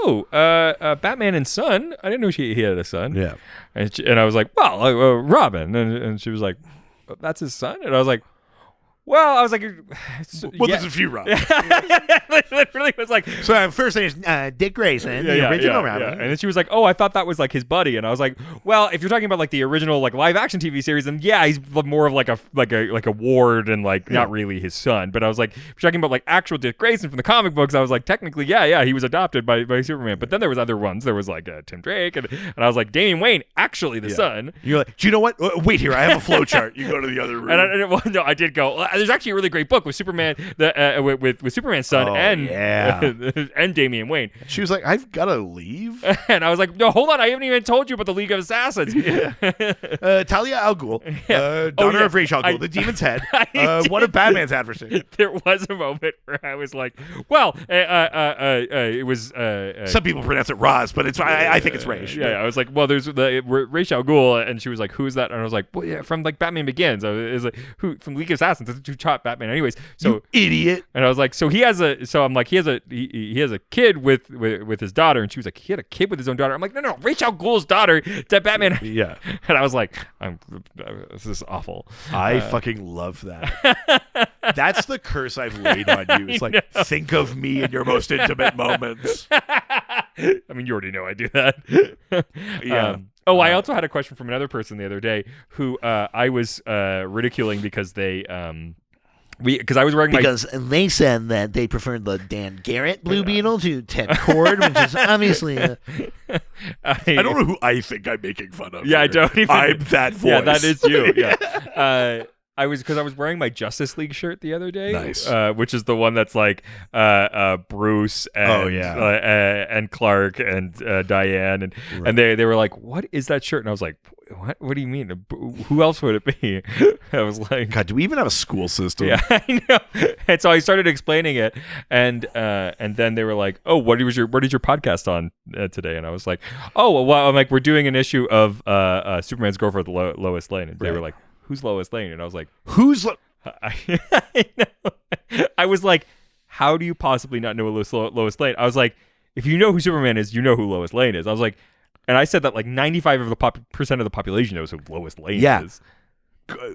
"Oh, Batman and Son. I didn't know he had a son." Yeah. And I was like, "Well, Robin." And she was like, "That's his son." And I was like, "Well," I was like, there's a few Robins. Literally was like, so first name is Dick Grayson, the original Robin. Yeah. And then she was like, "Oh, I thought that was like his buddy." And I was like, "Well, if you're talking about like the original like live action TV series, then yeah, he's more of like a ward and like not really his son." But I was like, if you're talking about like actual Dick Grayson from the comic books, I was like, technically, yeah, he was adopted by Superman. But then there was other ones. There was like Tim Drake, and I was like, Damian Wayne, actually the son. You're like, do you know what? Wait here, I have a flow chart. You go to the other room. And I did go. There's actually a really great book with Superman, with Superman's son and Damian Wayne. She was like, I've got to leave. And I was like, no, hold on, I haven't even told you about the League of Assassins. Talia al Ghul, daughter of Ra's al Ghul, the Demon's Head, one of Batman's adversaries. There was a moment where I was like, well, it was. Some people pronounce it Raz, but I think it's Ra's. Yeah, I was like, well, there's Ra's al Ghul, and she was like, who's that? And I was like, well, yeah, from like Batman Begins. I was like, who from League of Assassins? That's who shot Batman, anyways. So you idiot. And I was like, he has a kid with his daughter, and she was like, he had a kid with his own daughter. I'm like, no, Ra's al Ghul's daughter that Batman. Yeah. And I was like, this is awful. I fucking love that. That's the curse I've laid on you. It's like, think of me in your most intimate moments. I mean, you already know I do that. Yeah. I also had a question from another person the other day who I was ridiculing because they because I was wearing because they said that they preferred the Dan Garrett Blue Beetle to Ted Kord, which is obviously I don't know who I think I'm making fun of. Yeah, here. I don't even. I'm that voice. Yeah, that is you. Yeah. I was wearing my Justice League shirt the other day. Nice. Which is the one that's like Bruce and and Clark and Diane and they were like, "What is that shirt?" And I was like, What do you mean? Who else would it be?" I was like, God, do we even have a school system? Yeah, I know. And so I started explaining it, and then they were like, "Oh, what is your podcast on today?" And I was like, "Oh, well, I'm like, we're doing an issue of Superman's girlfriend, Lois Lane." And they were like, "Who's Lois Lane?" And I was like, "Who's?" I know. I was like, "How do you possibly not know Lois Lane?" I was like, "If you know who Superman is, you know who Lois Lane is." I was like, and I said that like 95% of the population knows who Lois Lane is.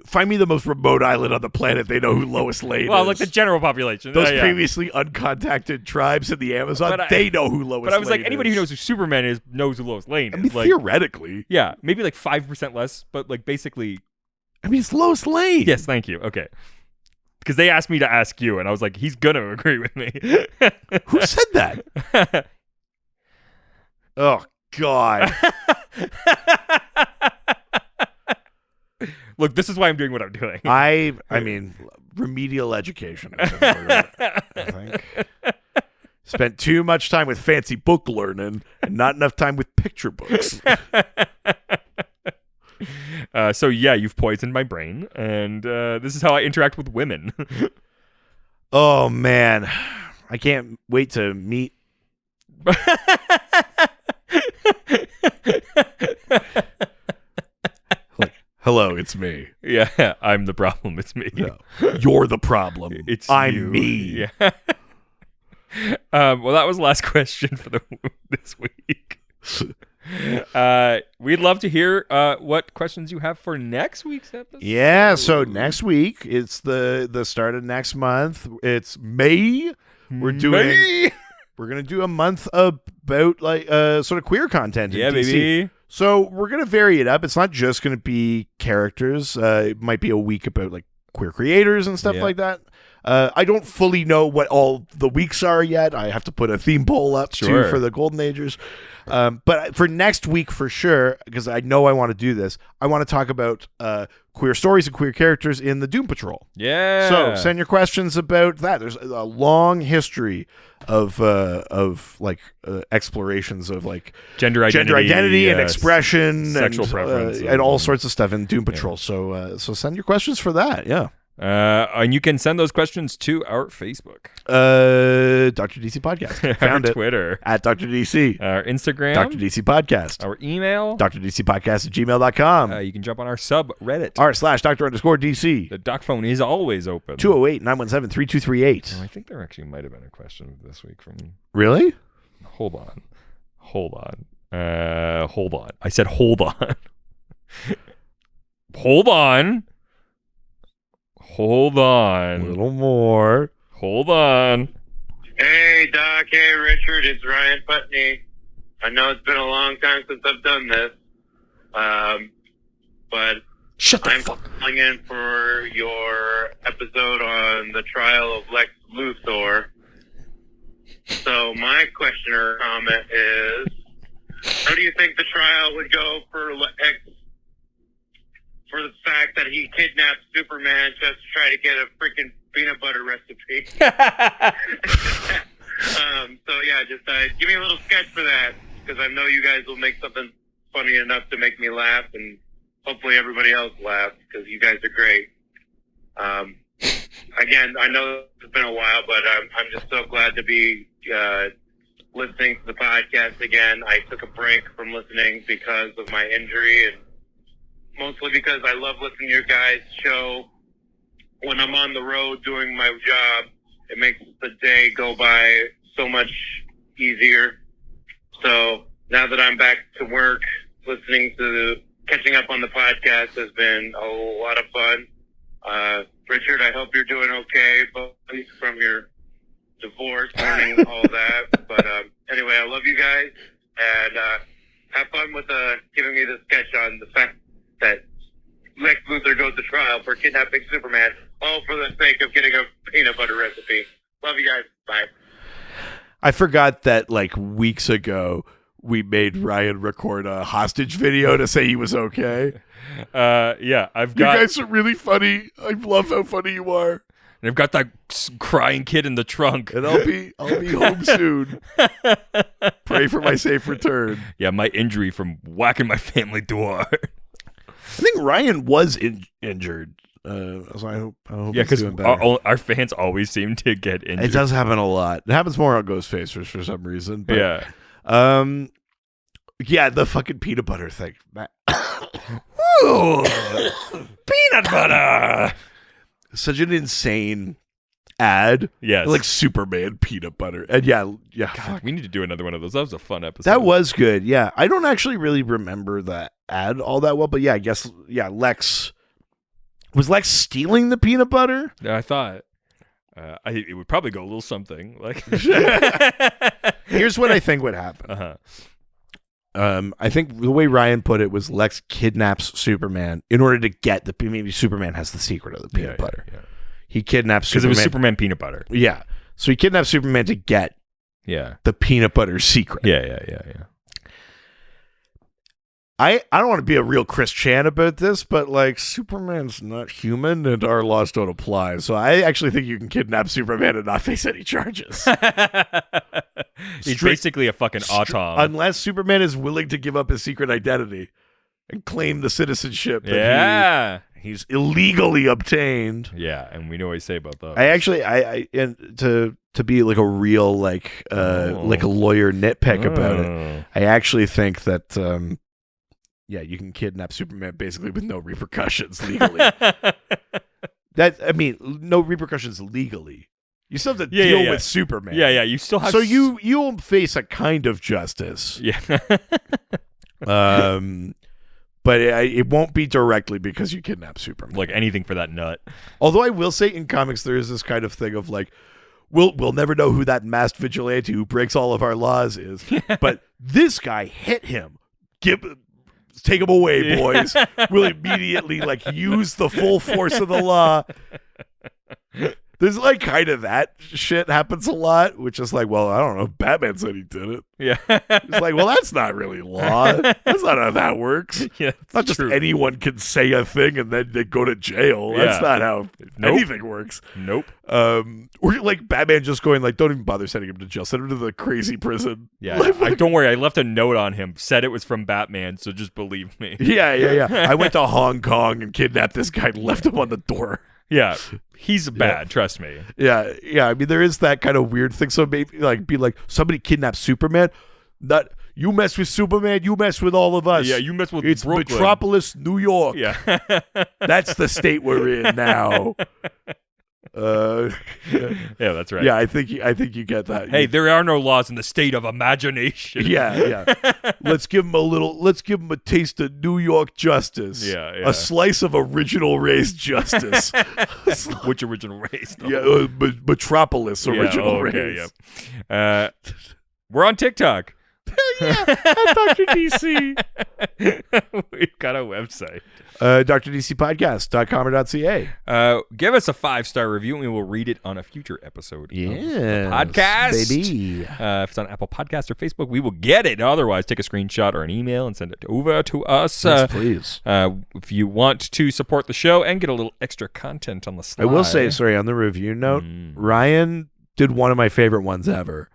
Find me the most remote island on the planet they know who Lois Lane is. Well, like the general population. Those previously uncontacted tribes in the Amazon, they know who Lois Lane is. But I was like, anybody who knows who Superman is knows who Lois Lane is. I mean, like, theoretically. Yeah, maybe like 5% less, but like basically. I mean, it's Lois Lane. Yes, thank you. Okay. Because they asked me to ask you, and I was like, he's going to agree with me. Who said that? Oh, God. Look, this is why I'm doing what I'm doing. I mean, remedial education. I think. Spent too much time with fancy book learning and not enough time with picture books. So yeah, you've poisoned my brain, and this is how I interact with women. Oh man, I can't wait to meet. Like, hello, it's me. Yeah, I'm the problem. It's me. No, you're the problem. I'm you. me. Yeah. Well, that was the last question for this week. We'd love to hear what questions you have for next week's episode. Yeah, so next week it's the start of next month. It's May. We're gonna do a month about like sort of queer content in DC. Baby. So we're gonna vary it up. It's not just gonna be characters. It might be a week about like queer creators and stuff like that. I don't fully know what all the weeks are yet. I have to put a theme poll up too for the Golden Agers. But for next week, for sure, because I know I want to do this, I want to talk about queer stories and queer characters in the Doom Patrol. Yeah. So send your questions about that. There's a long history of explorations of like gender identity and expression, sexual preference, and all sorts of stuff in Doom Patrol. So send your questions for that. Yeah. And you can send those questions to our Facebook, Dr. DC Podcast. Found our it Twitter at Dr. DC, our Instagram, Dr. DC Podcast, our email, drdcpodcast@gmail.com, you can jump on our subreddit, r/Dr_DC. The doc phone is always open. 208-917-3238. I think there actually might have been a question this week from. Really? Hold on. Hold on. I said hold on. Hold on. Hold A on. little more. Hold on. Hey, Doc. Hey, Richard. It's Ryan Putney. I know it's been a long time since I've done this, but Shut the I'm fuck. calling in for your episode on the trial of Lex Luthor. So my question or comment is, how do you think the trial would go for Lex, for the fact that he kidnapped Superman just to try to get a freaking peanut butter recipe? So yeah, just give me a little sketch for that, because I know you guys will make something funny enough to make me laugh, and hopefully everybody else laughs, because you guys are great. Again, I know it's been a while, but I'm just so glad to be listening to the podcast again. I took a break from listening because of my injury, and mostly because I love listening to your guys' show when I'm on the road doing my job. It makes the day go by so much easier. So now that I'm back to work, catching up on the podcast has been a lot of fun. Richard, I hope you're doing okay, both from your divorce, learning all that. But anyway, I love you guys, and have fun with giving me the sketch on the fact that Lex Luthor goes to trial for kidnapping Superman, all for the sake of getting a peanut butter recipe. Love you guys. Bye. I forgot that like weeks ago we made Ryan record a hostage video to say he was okay. Yeah, You guys are really funny. I love how funny you are. And I've got that crying kid in the trunk. And I'll be home soon. Pray for my safe return. Yeah, my injury from whacking my family door. I think Ryan was injured. So I hope Yeah, he's because doing better. our fans always seem to get injured. It does happen a lot. It happens more on Ghostfacers for some reason. But, Yeah. Yeah, the fucking peanut butter thing. Peanut butter. Such an insane ad. Yes. Like Superman peanut butter. And yeah. God, Fuck. we need to do another one of those. That was a fun episode. That was good. Yeah. I don't actually really remember that ad all that well, but yeah, I guess, yeah, was Lex stealing the peanut butter? Yeah, I thought. It would probably go a little something like. Here's what I think would happen. I think the way Ryan put it was Lex kidnaps Superman in order to get maybe Superman has the secret of the peanut butter. Yeah. He kidnaps Because Superman. it was Superman peanut butter. Yeah. So he kidnaps Superman to get Yeah. the peanut butter secret. Yeah. I don't want to be a real Chris Chan about this, but like Superman's not human and our laws don't apply. So I actually think you can kidnap Superman and not face any charges. He's basically a fucking autom. Unless Superman is willing to give up his secret identity and claim the citizenship that Yeah. he's illegally obtained. Yeah, and we know what you say about those. I actually and to be like a real like a lawyer nitpick about it. I actually think that yeah, you can kidnap Superman basically with no repercussions legally. No repercussions legally. You still have to deal with Superman. Yeah, you still have So you'll face a kind of justice. Yeah. But it won't be directly because you kidnap Superman. Like anything for that nut. Although I will say in comics there is this kind of thing of like we'll never know who that masked vigilante who breaks all of our laws is. But this guy hit him. Take him away, boys. We'll immediately like use the full force of the law. There's like kind of that shit happens a lot, which is like, well, I don't know. Batman said he did it. Yeah. It's like, well, that's not really law. That's not how that works. Yeah, It's not just true. anyone can say a thing and then they go to jail. That's Yeah. not how Nope. anything works. Nope. Or like Batman just going like, don't even bother sending him to jail. Send him to the crazy prison. Yeah. Like, Don't worry. I left a note on him. Said it was from Batman, so just believe me. yeah. I went to Hong Kong and kidnapped this guy and left him on the door. Yeah. He's bad. Trust me. Yeah. I mean, there is that kind of weird thing. So maybe like be like, somebody kidnapped Superman. Not you mess with Superman, you mess with all of us. Yeah. You mess with It's Brooklyn. Metropolis, New York. Yeah. That's the state we're in now. Yeah, that's right. Yeah, I think you get that. Hey, there are no laws in the state of imagination. Yeah. Let's give him a taste of New York justice. Yeah. A slice of original race justice. Which original race? though? Yeah, Metropolis Yeah, original okay, race. yeah. We're on TikTok. Yeah, at Dr. DC. We've got a website. DrDCpodcast.com or .ca. Give us a 5-star review and we will read it on a future episode of the Yes, podcast. baby. If it's on Apple Podcasts or Facebook, we will get it. Otherwise, take a screenshot or an email and send it over to us. Yes, please. If you want to support the show and get a little extra content on the slide. I will say, sorry, on the review note, Ryan did one of my favorite ones ever,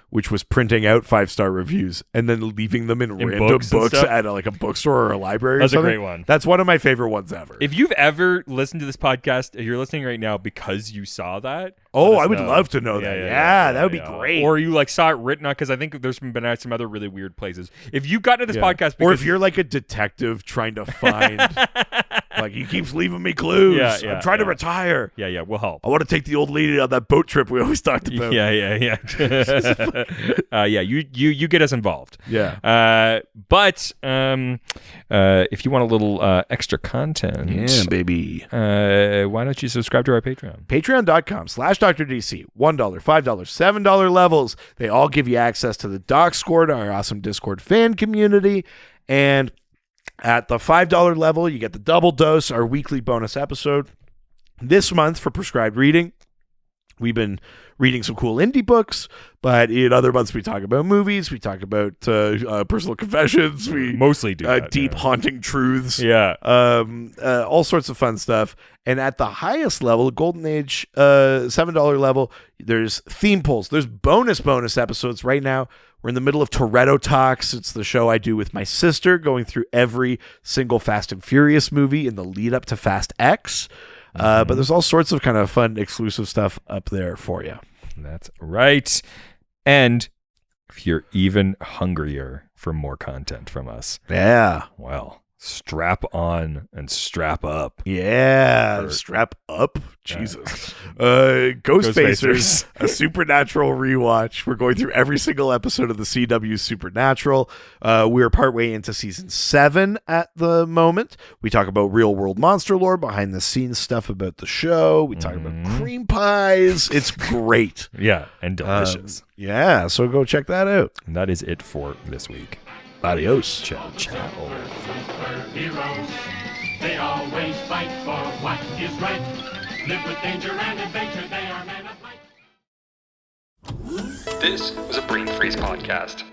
which was printing out 5-star reviews and then leaving them in random books and books stuff? at like a bookstore or a library. That's or a something. great one. That's one of my favorite ones ever. If you've ever listened to this podcast, if you're listening right now because you saw that. Oh, let us I would know. love to know that. Yeah, that would be great. Or you like saw it written on, because I think there's been at some other really weird places. If you got to this podcast, or because if you're like a detective trying to find, like he keeps leaving me clues. Yeah, I'm trying to yeah. retire. yeah, we'll help. I want to take the old lady on that boat trip we always talked about. Yeah. You get us involved. Yeah. But if you want a little extra content, baby. why don't you subscribe to our Patreon? Patreon.com/DrDC. $1, $5, $7 levels. They all give you access to the Doc Squad, our awesome Discord fan community. And at the $5 level, you get the double dose, our weekly bonus episode. This month for Prescribed Reading, we've been reading some cool indie books, but in other months we talk about movies, we talk about personal confessions, we Mostly do that, deep haunting truths, all sorts of fun stuff. And at the highest level, Golden Age $7 level, there's theme pulls, there's bonus episodes. Right now we're in the middle of Toretto Talks. It's the show I do with my sister, going through every single Fast and Furious movie in the lead up to Fast X. But there's all sorts of kind of fun, exclusive stuff up there for you. That's right. And if you're even hungrier for more content from us, well, strap on and strap up. Yeah, strap up. Jesus. Ghostfacers, a Supernatural rewatch. We're going through every single episode of the CW Supernatural. We're partway into season 7 at the moment. We talk about real world monster lore, behind the scenes stuff about the show. We talk about cream pies. It's great. Yeah, and delicious. So go check that out. And that is it for this week. Adios. Ciao. Superheroes, they always fight for what is right. Live with danger and adventure, they are men of might. This was a Brain Freeze podcast.